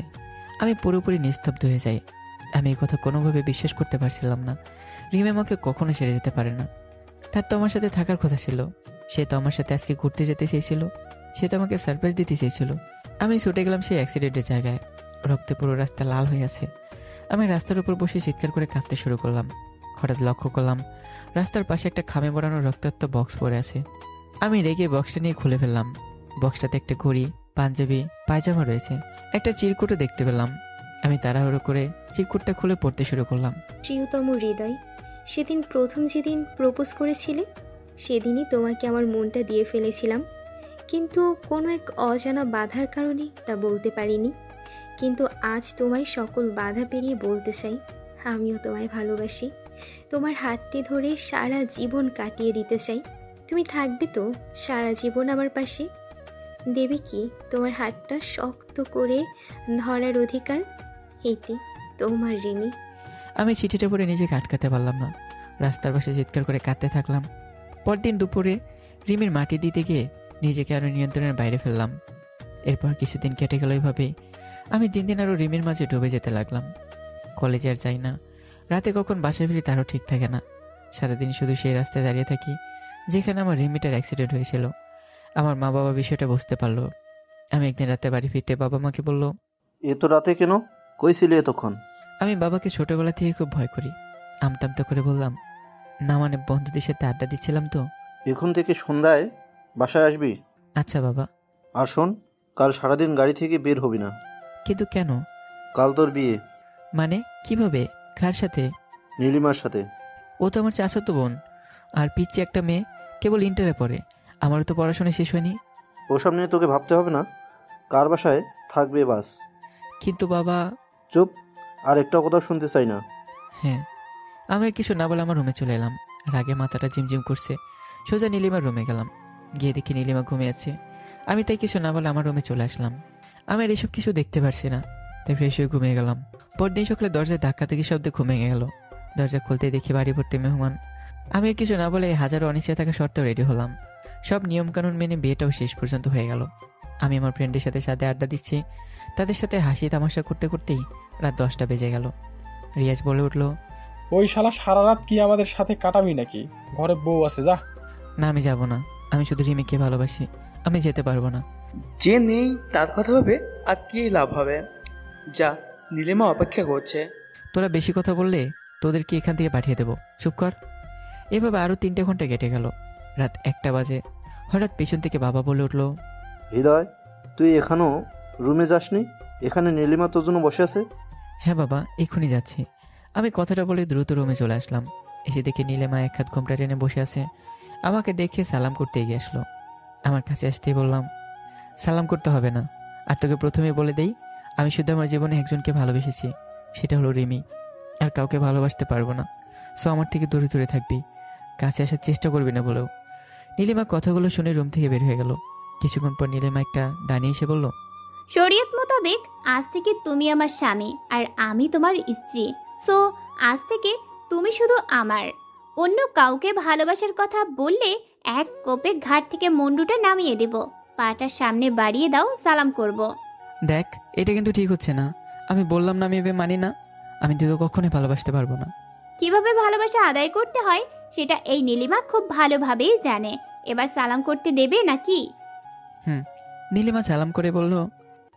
আমি পুরোপুরি নিস্তব্ধ হয়ে যাই। আমি এই কথা কোনোভাবে বিশ্বাস করতে পারছিলাম না। রিমি আমাকে কখনো ছেড়ে যেতে পারে না। তার তো আমার সাথে থাকার কথা ছিল। সে তো আমার সাথে আজকে ঘুরতে যেতে চেয়েছিল। সে তো আমাকে সারপ্রাইজ দিতে চেয়েছিল। আমি ছুটে গেলাম সেই অ্যাক্সিডেন্টের জায়গায়। রক্তে পুরো রাস্তা লাল হয়ে আছে। আমি রাস্তার উপর বসে চিৎকার করে কাঁদতে শুরু করলাম। হঠাৎ লক্ষ্য করলাম রাস্তার পাশে একটা খামে বড়ানো রক্তাক্ত বক্স পড়ে আছে। আমি রেগে বক্সটা নিয়ে খুলে ফেললাম। বক্সটাতে একটা ঘড়ি, পাঞ্জাবি, পায়জামা রয়েছে। একটা চিরকুটও দেখতে পেলাম। আমি তাড়াহুড়ো করে চিরকুটটা খুলে পড়তে শুরু করলাম। প্রিয়তম হৃদয়, সেদিন প্রথম যেদিন প্রপোজ করেছিলে সেদিনই তোমাকে আমার মনটা দিয়ে ফেলেছিলাম, কিন্তু কোনো এক অজানা বাধার কারণে তা বলতে পারিনি। কিন্তু আজ তোমায় সকল বাধা পেরিয়ে বলতে চাই, আমিও তোমায় ভালোবাসি। তোমার হাতটি ধরে সারা জীবন কাটিয়ে দিতে চাই। তুমি থাকবে তো সারা জীবন আমার পাশে? দেবে কি তোমার হাতটা শক্ত করে ধরার অধিকার? এটি তোমার রিমি। আমি চিঠিটা পড়ে নিজেকে আটকাতে পারলাম না। রাস্তার পাশে চিৎকার করে কাঁদতে থাকলাম। পরদিন দুপুরে রিমির মাটি দিতে গিয়ে নিজেকে আরও নিয়ন্ত্রণের বাইরে ফেললাম। এরপর কিছুদিন কেটে গেল এইভাবে। আমি দিন দিন আরও রিমির মাঝে ডুবে যেতে লাগলাম। কলেজে আর যাই না। রাতে কখন বাসায় ফিরি তারও ঠিক থাকে না। সারাদিন শুধু সেই রাস্তায় দাঁড়িয়ে থাকি যেখানে আমার রিমিটার অ্যাক্সিডেন্ট হয়েছিল। আমার মা বাবা বিষয়টা বুঝতে পারলো। আমি একদিন রাতে বাড়ি ফিরতে বাবা মাকে বলল, এত রাতে কেন? কই ছিলে এতক্ষণ? আমি বাবাকে ছোটবেলা থেকে খুব ভয় করি। আমতামতা করে বললাম, না মানে বন্ধুদের সাথে আড্ডা দিচ্ছিলাম তো। এখন থেকে সন্ধ্যায় বাসায় আসবি। আচ্ছা বাবা। আর শোন, কাল সারাদিন গাড়ি থেকে বের হবি না। কিন্তু কেন? কাল তোর বিয়ে। মানে কিভাবে? কার সাথে? নীলিমার সাথে। ও তো আমার চাচাতো বোন। আর পিচ্ছি একটা মেয়ে, কেবল ইন্টারে পড়ে। আমারও তো পড়াশোনা শেষ হয়নি। ওসব নিয়ে তোকে ভাবতে হবে না। কার বাসায় থাকবে বাস। কিন্তু বাবা। চুপ, আর একটা কথা শুনতে চাই না। হ্যাঁ। আমি আর কিছু না বলে আমার রুমে চলে এলাম। রাগে মাথাটা ঝিমঝিম করছে। সোজা নীলিমার রুমে গেলাম। গিয়ে দেখি নীলিমা ঘুমিয়ে আছে। আমি তাই কিছু না বলে আমার রুমে চলে আসলাম। আমি আর এসব কিছু দেখতে পারছি না, তাই ফ্রেশ হয়ে ঘুমিয়ে গেলাম। পরদিন সকালে দরজায় ধাক্কা থেকে শব্দে ঘুমিয়ে গেল। দরজা খুলতে দেখি বাড়ি ভর্তি মেহমান। আমি আর কিছু না বলে হাজারো অনিশ্চয় থাকা সত্ত্বেও রেডি হলাম। সব নিয়মকানুন মেনে বিয়েটাও শেষ পর্যন্ত হয়ে গেল। আমি আমার ফ্রেন্ডের সাথে সাথে আড্ডা দিচ্ছি। তাদের সাথে হাসি তামাশা করতে করতেই রাত 10টা বেজে গেল। রিয়াজ বলে উঠল, ওই শালা সারা রাত কি আমাদের সাথে কাটাবি নাকি? ঘরে বউ আছে, যা। না আমি যাব না। আমি শুধু রিমিকে ভালোবাসি। আমি যেতে পারবো না। যে নেই তার কথা হবে আর কি লাভ হবে? যা, নীলিমা অপেক্ষা করছে। তোরা বেশি কথা বললে তোদেরকে এখান থেকে পাঠিয়ে দেবো। চুপ কর। এভাবে আরও 3 ঘন্টা কেটে গেল। রাত 1টা বাজে। হঠাৎ পেছন থেকে বাবা বলে উঠল, হৃদয়, তুই এখনও রুমে যাসনি? এখানে নীলিমা তোর জন্য বসে আছে। হ্যাঁ বাবা, এক্ষুনি যাচ্ছি। আমি কথাটা বলে দ্রুত রুমে চলে আসলাম। এসে দেখে নীলিমা এক হাত ঘোমটা টেনে বসে আছে। আমাকে দেখে সালাম করতে এগিয়ে আসলো। আমার কাছে আসতেই বললাম, সালাম করতে হবে না। আর তোকে প্রথমে বলে দেই, আমি শুধু আমার জীবনে একজনকে ভালোবেসেছি, সেটা হলো রিমি। আর কাউকে ভালোবাসতে পারবো না। সো আমার থেকে দূরে দূরে থাকবি, কাছে আসার চেষ্টা করবি না বলেও। নীলিমা কথাগুলো শুনে রুম থেকে বের হয়ে গেল। কিছুক্ষণ পর নীলিমা একটা দাঁড়িয়ে এসে বলল, শরীয়ত মোতাবেক আজ থেকে তুমি আমার স্বামী আর আমি তোমার স্ত্রী। সো আজ থেকে তুমি শুধু আমার। অন্য কাউকে ভালোবাসার কথা বললে এক কোপে ঘাট থেকে মুন্ডুটা নামিয়ে দেব। পাটা সামনে বাড়িয়ে দাও, সালাম করব। দেখ, এটা কিন্তু ঠিক হচ্ছে না। আমি বললাম না আমি এভাবে মানি না। আমি তোকে কখনোই ভালোবাসতে পারবো না। কিভাবে ভালোবাসা আদায় করতে হয় সেটা এই নীলিমা খুব ভালোভাবেই জানে। এবার সালাম করতে দেবে নাকি? নীলিমা সালাম করে বলল,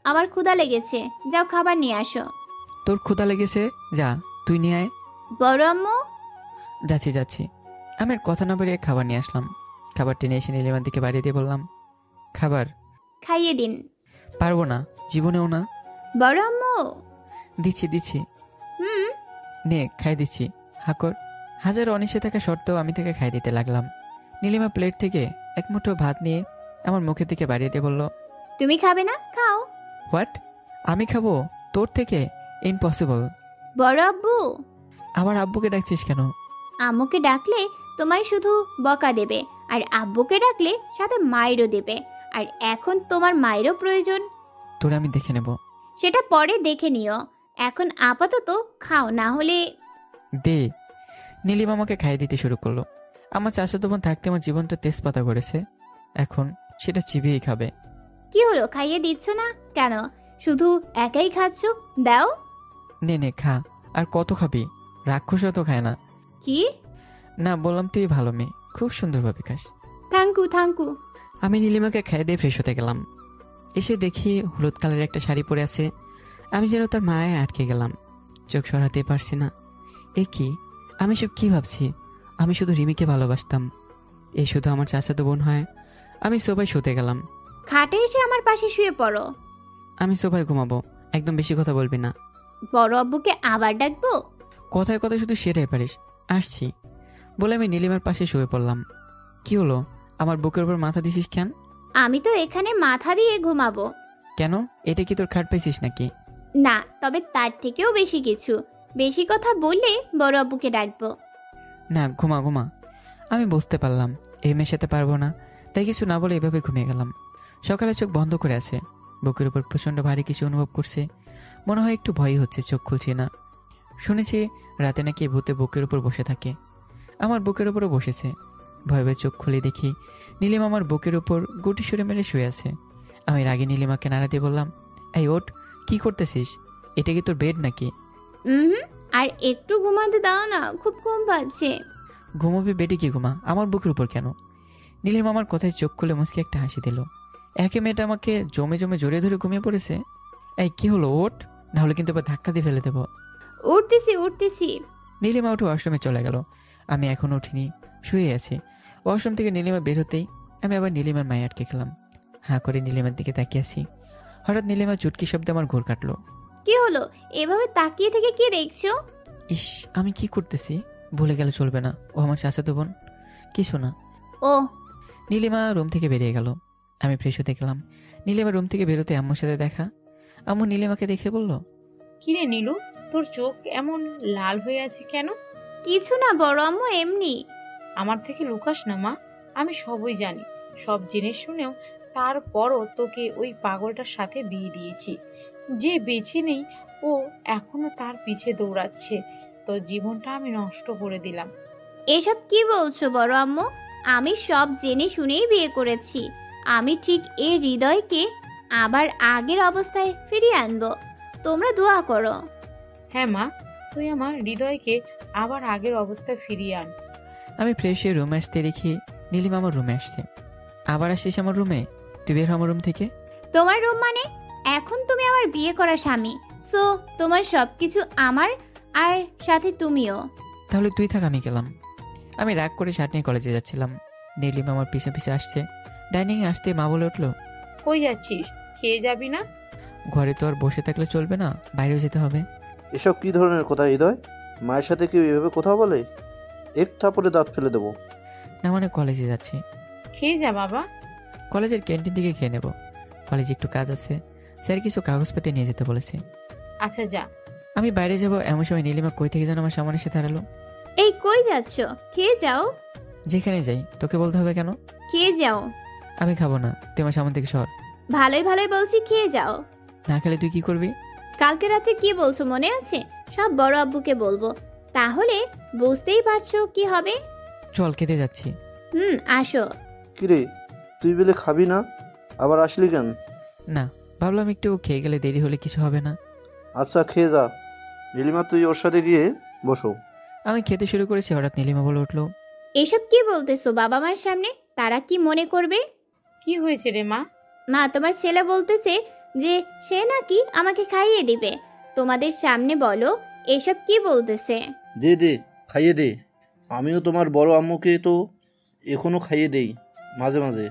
আমার ক্ষুধা লেগেছে, যাও খাবার নিয়ে আসো। তোর ক্ষুধা লেগেছে, যা তুই নিয়ে আয়। বড় আম্মু। যাচ্ছি। আমি আর কথা না বেরিয়ে খাবার নিয়ে আসলাম। খাবার টেনে এসে নীলিমার দিকে বাড়িয়ে দিয়ে বললাম, খাবার খাইয়ে দিন। পারবো না, জীবনেও না। বড় আম্মু। দিচ্ছি। নে, খাই দিচ্ছি, হাকর। হাজার অনিশ্চে থাকা সত্ত্বেও আমি তাকে খাই দিতে লাগলাম। নীলিমা প্লেট থেকে এক মুঠো ভাত নিয়ে আমার মুখের দিকে বাড়িয়ে দিয়ে বলল, তুমি খাবে না? খাও। হোয়াট? আমি খাবো তোর থেকে? ইম্পসিবল। বড় আব্বু। আবার আব্বুকে ডাকছিস কেন? আম্মুকে ডাকলে তোমায় শুধু বকা দেবে, আর আব্বুকে ডাকলে সাথে মায়েরও দেবে। আর এখন তোমার মায়েরও প্রয়োজন। তোরে আমি দেখে নেব। সেটা পরে দেখে নিও, এখন আপাতত খাও, না হলে। দে। নীলিমা আমাকে খাইয়ে দিতে শুরু করলো। আমার চাচাতো বোন থাকতে আমার জীবনটা তেজপাতা করেছে, এখন সেটা চিবিয়েই খাবে। কি হলো, খাইয়ে দিচ্ছ না কেন? শুধু একাই খাচ্ছ, দাও। নে খা। আর কত খাবি? রাক্ষসও তো খায় না। কি? না, বললাম তুই ভালো মেয়ে, খুব সুন্দরভাবে খাস। থ্যাঙ্কু। আমি নীলিমাকে খাইয়ে দিয়ে ফ্রেশ হতে গেলাম। এসে দেখি হলুদ কালারের একটা শাড়ি পরে আছে। আমি যেন তার মায়ায় আটকে গেলাম, চোখ সরাতে পারছি না। এ কি? আমি সব কি ভাবছি? আমি শুধু রিমিকে ভালোবাসতাম, এই শুধু আমার চাচাতো বোন হয়। আমি সোফায় শুতে গেলাম। খাটে এসে আমার পাশে শুয়ে পড়ো। আমি সোফায় ঘুমাবো, একদম বেশি কথা বলবি না। বড় আব্বুকে আবার ডাকবো? কথায় কথায় শুধু সেটাই পারিস। আসছি বলে আমি নীলিমার পাশে শুয়ে পড়লাম। কি হলো, আমার বুকের উপর মাথা দিছিস কেন? আমি তো এখানে মাথা দিয়ে ঘুমাবো। কেন, এটা কি তোর খাট পাইছিস নাকি? না, তবে তার থেকেও বেশি কিছু। বেশি কথা বললে বড় আব্বুকে ডাকবো। না, ঘুমা। আমি বুঝতে পারলাম এই মেয়ের সাথে পারবো না, তাই কিছু না বলে এভাবে ঘুমিয়ে গেলাম। সকালে চোখ বন্ধ করে আছে, বুকের উপর প্রচণ্ড ভারী কিছু অনুভব করছে। মনে হয় একটু ভয়ই হচ্ছে, চোখ খুলছে না। শুনেছি রাতে নাকি ভূতে বুকের উপর বসে থাকে। আমার বুকের উপরও বসেছে। ভয়ে চোখ খুলে দেখি নীলিমা আমার বুকের উপর গুটি সরে মেরে শুয়ে আছে। আমি রাগে নীলিমাকে নাড়া দিয়ে বললাম, এই ওঠ, কি করতেছিস? এটা কি তোর বেড নাকি? আর একটু ঘুমাতে দাও না, খুব ঘুম পাচ্ছে। ঘুমোবি বেডে, কি ঘুমা, আমার বুকের উপর কেন? নীলিমা আমার কথায় চোখ খুলে মুচকে একটা হাসি দিল। একে মেয়েটা আমাকে জমে জড়িয়ে ধরে ঘুমিয়ে পড়েছে। এই কি হলো, ওঠ, নাহলে কিন্তু এবার ধাক্কা দিয়ে ফেলে দেবো। উঠতেছি। নীলিমা উঠে ওয়াশরুমে চলে গেল। আমি এখনো উঠিনি, শুয়ে আছি। ওয়াশরুম থেকে নীলিমা বের হতেই আমি আবার নীলিমার মায়ে আটকে গেলাম। হাঁ করে নীলিমার দিকে তাকিয়ে আছি। হঠাৎ নীলিমা চুটকি শব্দে আমার ঘোর কাটলো। কি হলো, এভাবে তাকিয়ে থেকে কি দেখছো? ইস, আমি কি করতেছি? ভুলে গেলে চলবে না, ও আমার চাচাতো বোন। কিছু না। ও। নীলিমা রুম থেকে বেরিয়ে গেল। আমি ফ্রেশ হতে গেলাম। নীলিমা রুম থেকে বেরোতে আম্মুর সাথে দেখা। আম্মু নীলিমাকে দেখে বলল, কিরে নীলু, তোর চোখ এমন লাল হয়ে আছে কেন? কিছু না বড় আম্মু, এমনি। আমার থেকে লুকাস না মা, আমি সবই জানি। সব জেনে শুনেও তারপরও তোকে ওই পাগলটার সাথে বিয়ে দিয়েছি। যে বেছে নেই, ও এখনো তার পিছে দৌড়াচ্ছে। তোর জীবনটা আমি নষ্ট করে দিলাম। এসব কি বলছো বড় আম্মু? আমি সব জেনে শুনেই বিয়ে করেছি। আমি ঠিক এই হৃদয়কে আবার আগের অবস্থায় ফিরিয়ে আনবো। তোমরা দোয়া করো। হ্যাঁ মা, তুই আমার হৃদয়কে আবার আগের অবস্থায় ফিরিয়ে আন। আমি ফ্রেশ হয়ে রুমে আসতে দেখি নীলিমা আমার রুমে আসছে। আবার আসছিস আমার রুমে? তুই বের হ আমার রুম থেকে। তোমার রুম মানে? এখন তুমি আমার বিয়ে করা স্বামী, সো তোমার সবকিছু আমার, আর সাথে তুমিও। তাহলে তুই থাক, আমি গেলাম। আমি রাগ করে শার্ট নিয়ে কলেজে যাচ্ছিলাম। নীলিমা আমার পিছে পিছে আসছে। ডাইনিংয়ে আসতে মা বলে উঠলো, কই যাচ্ছিস? খেয়ে যাবি না? ঘরে তো আর বসে থাকলে চলবে না, বাইরেও যেতে হবে। এসব কি ধরনের কথা হৃদয়? মায়ের সাথে কেউ এভাবে কথা বলে? এক থাপড়ে দাঁত ফেলে দেবো। না মানে কলেজে যাচ্ছি। খেয়ে যা বাবা। কলেজের ক্যান্টিন থেকে খেয়ে নেব। কলেজে একটু কাজ আছে, স্যার কিছু কাগজপাতি নিয়ে যেতে বলেছে। আচ্ছা যা। আমি বাইরে যাব এমন সময় নীলিমা কই থেকে যেন আমার সামনে এসে দাঁড়ালো। এই কই যাচ্ছ? খেয়ে যাও। যেখানে যাই তোকে বলতে হবে কেন? খেয়ে যাও। আমি খাবো না, তুই আমার সামনে থেকে সর। ভালোই বলছি, খেয়ে যাও। না খেলে তুই কি করবি? কালকে রাতে কি বলছো মনে আছে? সব বড় আব্বুকে বলবো, তাহলে বুঝতেই পারছো কি হবে। চল খেতে যাচ্ছি। আসো। কিরে তুই বলে খাবি না, আবার আসলি কেন? না, ভাবলাম একটু খেয়ে গেলে দেরি হলে কিছু হবে না। আচ্ছা খেয়ে যা। নীলিমা তুই ওর সাথে গিয়ে বসো। আমি খেতে শুরু করেছি, হঠাৎ নীলিমা বলে উঠলো, এসব কি বলতেছো বাবা মার সামনে? তারা কি মনে করবে? কি হয়েছে রে মা? মা, তোমার ছেলে বলতেছে যে সে নাকি আমাকে খাইয়ে দিবে। তোমাদের সামনে বলো, এসব কি বলতেছে? দে দে খাইয়ে দে। আমিও তোমার বড় আম্মুকে তো এখনো খাইয়ে দেই মাঝে মাঝে।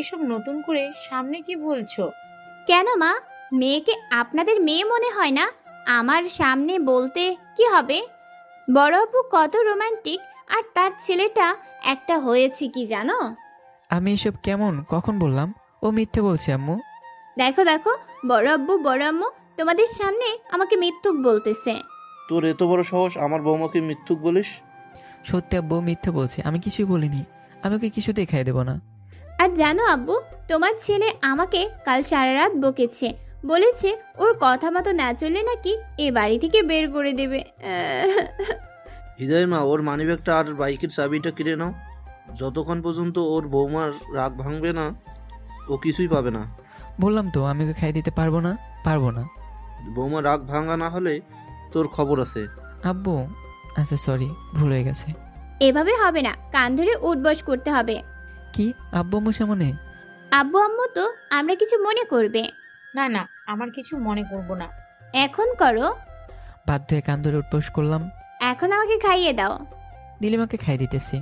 এসব নতুন করে সামনে কি বলছো? কেন মা, মেয়েকে আপনাদের মেয়ে মনে হয় না? আমার সামনে বলতে কি হবে? বড় আপু কত রোমান্টিক, আর তার ছেলেটা একটা হয়েছে কি জানো? আমি এসব কেমন কখন বললাম? ও মিথ্যে বলছে আম্মু। দেখো দেখো, বড় আব্বু বড় আম্মু তোমাদের সামনে আমাকে মিথ্যুক বলতেছে। তোর এত বড় সাহস আমার বৌমাকে মিথ্যুক বলিস? সত্যি আব্বু মিথ্যে বলছে, আমি কিছুই বলিনি। আমি ওকে কিছুতেই খাই দেবো না। আর জানো আব্বু, তোমার ছেলে আমাকে কাল সারা রাত বকেছে, বলেছে ওর কথা মতো না চললে নাকি এ বাড়ি থেকে বের করে দেবে। হৃদয় মা, ওর মানিব্যাগটা আর বাইকের চাবিটা কিনে নাও। যতক্ষণ পর্যন্ত ওর বৌমার রাগ ভাঙবে না ও কিছুই পাবে না। বললাম তো আমি ওকে খাই দিতে পারবো না, পারবো না। বৌমা রাগ ভাঙা না হলে তোর খবর আছে। আব্বু আচ্ছা সরি, ভুল হয়ে গেছে। এভাবে হবে না, কান ধরে উঠবস করতে হবে। কি আব্বু আম্মু সামনে? আব্বু আম্মু তো আমরা কিছু মনে করবে। না না, আমার কিছু মনে করব না। এখন করো। বাধ্য হয়ে কান ধরে উঠবোস করলাম। এখন আমাকে খাইয়ে দাও। নীলিমাকে খাই দিতেছি,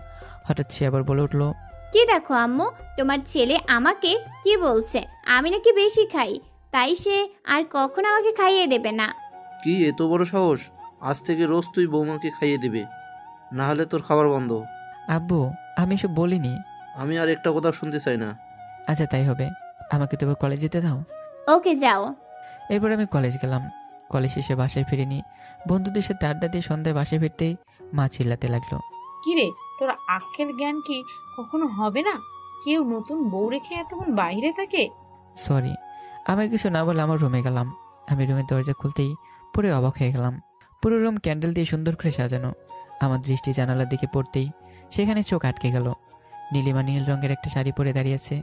হঠাৎ সে আবার বলে উঠলো, কি দেখো আম্মু, তোমার ছেলে আমাকে কি বলছে আমি নাকি বেশি খাই, তাই সে আর কখন আমাকে খাইয়ে দেবে না। কি এত বড় সাহস? আজ থেকে রোজ তুই বৌমাকে খাইয়ে দিবে, না হলে তোর খাবার বন্ধ। আব্বু আমি এসব বলিনি। আমি আর একটা কথা শুনতে চাই না। আচ্ছা তাই হবে, আমাকে তো এবার কলেজ যেতে দাও। ওকে যাও। এরপর আমি কলেজ গেলাম। কলেজ শেষে বাসায় ফিরিনি। বন্ধুদের সাথে আড্ডা দিয়ে সন্ধ্যায় বাসায় ফিরতেই মা চিল্লাতে লাগলো, কিরে তোর আক্কেল জ্ঞান কি কখনো হবে না? কেউ নতুন বউ রেখে এতক্ষণ বাইরে থাকে? সরি। আমার কিছু না বলে আমার রুমে গেলাম। আমি রুমের দরজা খুলতেই পুরো অবাক হয়ে গেলাম। পুরো রুম ক্যান্ডেল দিয়ে সুন্দর করে সাজানো। আমার দৃষ্টি জানালার দিকে পড়তেই সেখানে চোখ আটকে গেল। নীলিমা নীল রঙের একটা শাড়ি পরে দাঁড়িয়েছে।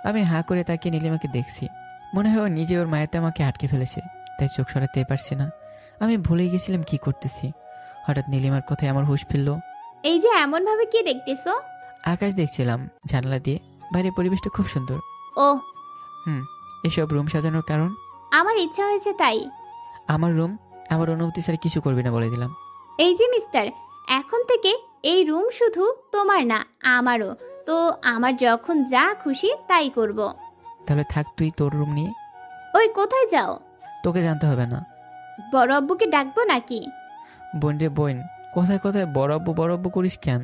আমি হাঁ করে তাকিয়ে নীলিমাকে দেখছি। মনে হয় ও নিজে ওর মায়াতে আমাকে আটকে ফেলেছে, তাই চোখ সরাতে পারছি না। আমি ভুলে গেছিলাম কি করতেছি। হঠাৎ নীলিমার কথায় আমার হুঁশ ফিরল। এই যে এমন ভাবে কি দেখতেছো? আকাশ দেখছিলাম জানালা দিয়ে, বাইরের পরিবেশটা খুব সুন্দর। ও এসব রুম সাজানোর কারণ? আমার ইচ্ছা হয়েছে তাই। আমার রুম, আমার অনুমতি ছাড়া কিছু করবি না বলে দিলাম। এই যে মিস্টার, এখন থেকে এই রুম শুধু তোমার না আমারও। তো আমার যখন যা খুশি তাই করব। তাহলে থাক তুই তোর রুম নিয়ে। ওই কোথায় যাও? তোকে জানতে হবে না। বড় আব্বুকে ডাকবো নাকি? বোন রে বোন, কোথায় কোথায় বড় আব্বু করিস কেন?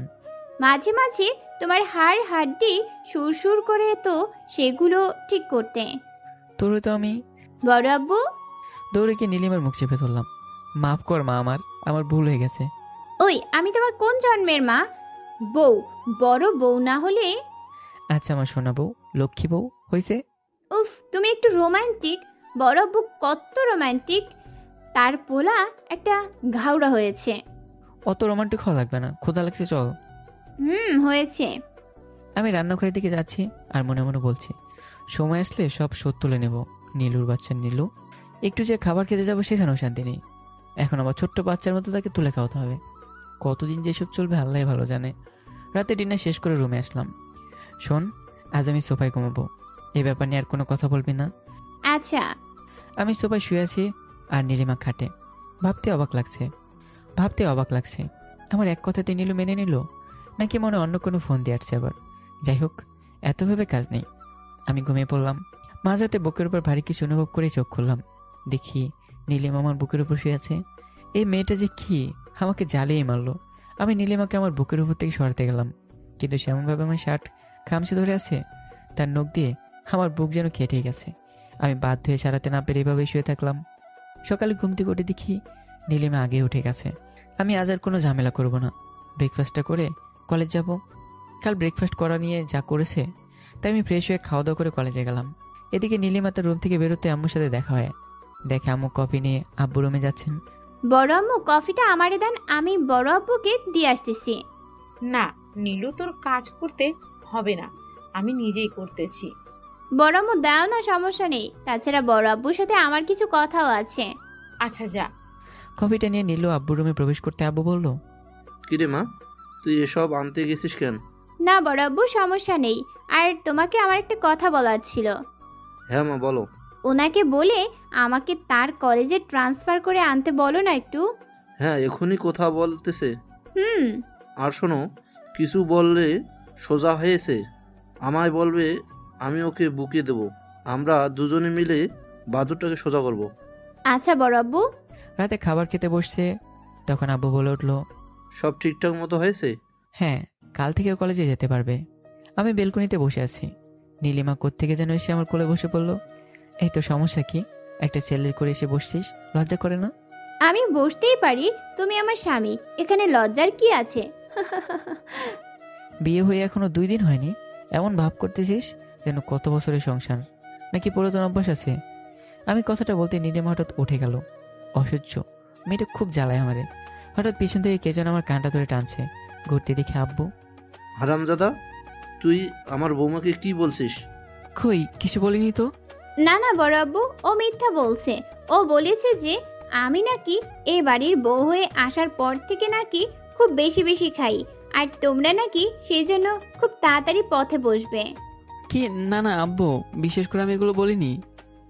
মাঝে মাঝে তোমার হাড় হাড্ডি সুর করে, তো সেগুলো ঠিক করতে। তোরে তো আমি বড় আব্বু। দৌড়ে গিয়ে নীলিমার মুখ চেপে ধরলাম। মাফ কর মা, আমার ভুল হয়ে গেছে। ওই আমি তোমার কোন জন্মের মা? বউ, বড় বউ না হলে? আচ্ছা আমার সোনা বউ, লক্ষ্মী বউ হয়েছে। উফ, তুমি একটু রোমান্টিক। বড় আব্বু কত রোমান্টিক, তার পোলা একটা ঘাউড়া হয়েছে। অত রোমান্টিক হওয়া লাগবে না, ক্ষুধা লাগছে চল। হয়েছে। আমি রান্নাঘরের দিকে যাচ্ছি আর মনে মনে বলছি, সময় আসলে সব শোধ তুলে নেব। নীলুর বাচ্চা নীলু, একটু যে খাবার খেতে যাবো সেখানেও শান্তি নেই। এখন আবার ছোট্ট বাচ্চার মতো তাকে তুলে খাওয়াতে হবে। কতদিন যেসব চলবে আল্লাহ ভালো জানে। রাতে ডিনার শেষ করে রুমে আসলাম। শোন, আজ আমি সোফায় ঘুমাবো, এই ব্যাপার নিয়ে আর কোনো কথা বলবি না। আচ্ছা। আমি সোফায় শুয়ে আছি আর নীলিমা খাটে। ভাবতে অবাক লাগছে আমার এক কথাতে নীলু মেনে নিল, নাকি মনে অন্য কোনো ফোন দিয়ে আসছে আবার। যাই হোক, এত ভেবে কাজ নেই। আমি ঘুমিয়ে পড়লাম। মাঝরাতে বুকের উপর ভারী কিছু অনুভব করে চোখ খুললাম। দেখি নীলিমা আমার বুকের উপর শুয়ে আছে। এই মেয়েটা যে কি আমাকে জ্বালিয়ে মারলো। আমি নীলিমাকে আমার বুকের উপর থেকে সরাতে গেলাম, কিন্তু সেমনভাবে আমার শার্ট খামচে ধরে আছে, তার নখ দিয়ে আমার বুক যেন কেটে গেছে। আমি বাধ্য হয়ে ছাড়াতে না পেরে এভাবেই শুয়ে থাকলাম। সকালে ঘুম থেকে উঠে দেখি নীলিমা আগে উঠে গেছে। আমি আজ আর কোনো ঝামেলা করব না, ব্রেকফাস্টটা করে কলেজ যাব। কাল ব্রেকফাস্ট করা নিয়ে যা করেছে, তাই আমি ফ্রেশ হয়ে খাওয়া দাওয়া করে কলেজে গেলাম। এদিকে নীলিমা তার রুম থেকে বেরোতে আম্মুর সাথে দেখা হয়। দেখে আম্মু কফি নিয়ে আব্বু রুমে যাচ্ছেন। বড় আম্মু কফিটা আমারে দেন, আমি বড় আব্বুকে দিয়ে আসতেছি। না, নীলু, তোর কাজ করতে হবে না, আমি নিজেই করতেছি। বড় আম্মু দাও না, সমস্যা নেই। তাছাড়া বড় আব্বুর সাথে আমার কিছু কথাও আছে। আচ্ছা যা। কফিটা নিয়ে নীলু আব্বুর রুমে প্রবেশ করতে আব্বু বলল, কিরে মা, তুই এসব আনতে গেছিস কেন? না বড় আব্বু, সমস্যা নেই। আর তোমাকে আমার একটা কথা বলার ছিল। হ্যাঁ মা, বলো। ওনাকে বলে আমাকে তার কলেজে ট্রান্সফার করে আনতে বলো না একটু। হ্যাঁ, এখনই কথা বলতেছে। হুম। আর শোনো, কিছু বললে সোজা হয়েছে আমায় বলবে, আমি ওকে বুকিয়ে দেব। আমরা দুজনে মিলে বাদুরটাকে সোজা করব। আচ্ছা বড় আব্বু। রাতে খাবার খেতে বসছে, তখন আব্বু বলে উঠল, সব ঠিকঠাক মতো হয়েছে? হ্যাঁ, কাল থেকে কলেজে যেতে পারবে। আমি বেলকনিতে বসে আছি, নীলিমা কোত্থেকে যেন এসে আমার কোলে বসে পড়লো। এই তো, সমস্যা কি? একটা ছেলের করে এসে বসছিস, লজ্জা করে না? আমি বসতেই পারি, তুমি আমার স্বামী, এখানে লজ্জার কি আছে? বিয়ে হয়ে এখনো 2 দিন হয়নি, এমন ভাব করতেছিস যেন কত বছরের সংসার, নাকি পুরাতন অভ্যাস আছে? আমি কথাটা বলতে নীলিমা হঠাৎ উঠে গেল। অসহ্য, মেয়েটা খুব জ্বালায় আমারে। হঠাৎ পিছন থেকে কে যেন আমার কানটা ধরে টানছে। ঘুরতে দেখে আব্বু। হারামজাদা, তুই আমার বৌমাকে কি বলছিস? কই, কিছু বলিনি তো। না না বড় আব্বু, ও মিথ্যা বলছে। ও বলেছে যে আমি নাকি এই বাড়ির বউ হয়ে আসার পর থেকে নাকি খুব বেশি বেশি খাই, আর তোমরা নাকি সেই জন্য খুব তাড়াতাড়ি পথে বসবে। কি? না না আব্বু, বিশেষ করে আমি এগুলো বলিনি।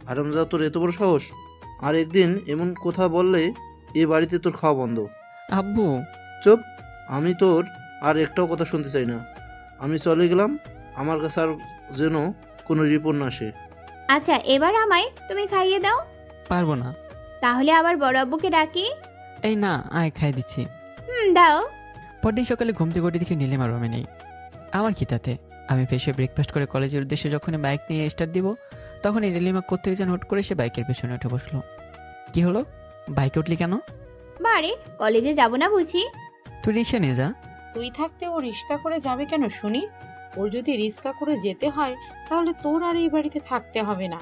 হারামজাদা, তোর এত বড় সাহস! আর একদিন এমন কথা বললে এ বাড়িতে তোর খাওয়া বন্ধ। আব্বু। চুপ! আমি তোর আর একটাও কথা শুনতে চাই না। আমি চলে গেলাম, আমার কাছে আর যেন কোনো রিপোর্ট না আসে। আচ্ছা, এবার আমায় তুমি খাইয়ে দাও। পারবো না। তাহলে আবার বড় আব্বুকে ডাকি। এই না, আয় খাই দিচ্ছি। দাও। পরদিন সকালে ঘুম থেকে উঠে দেখি নীলিমা রুমে নেই। আমার কি তাতে? আমি ফ্রেশে ব্রেকফাস্ট করে কলেজের উদ্দেশ্যে যখন বাইক নিয়ে স্টার্ট দিব, তখন এই নীলিমা কোত্থেকে যেন হুট করে সে বাইকের পেছনে উঠে বসলো। কি হলো, বাইকে উঠলি কেন? বারে, কলেজে যাব না বুঝি? তুই রিক্সা নিয়ে যা। তুই থাকতে ও রিক্সা করে যাবে কেন শুনি? ওর যদি রিক্সা করে যেতে হয় তাহলে তোর আর এই বাড়িতে থাকতে হবে না।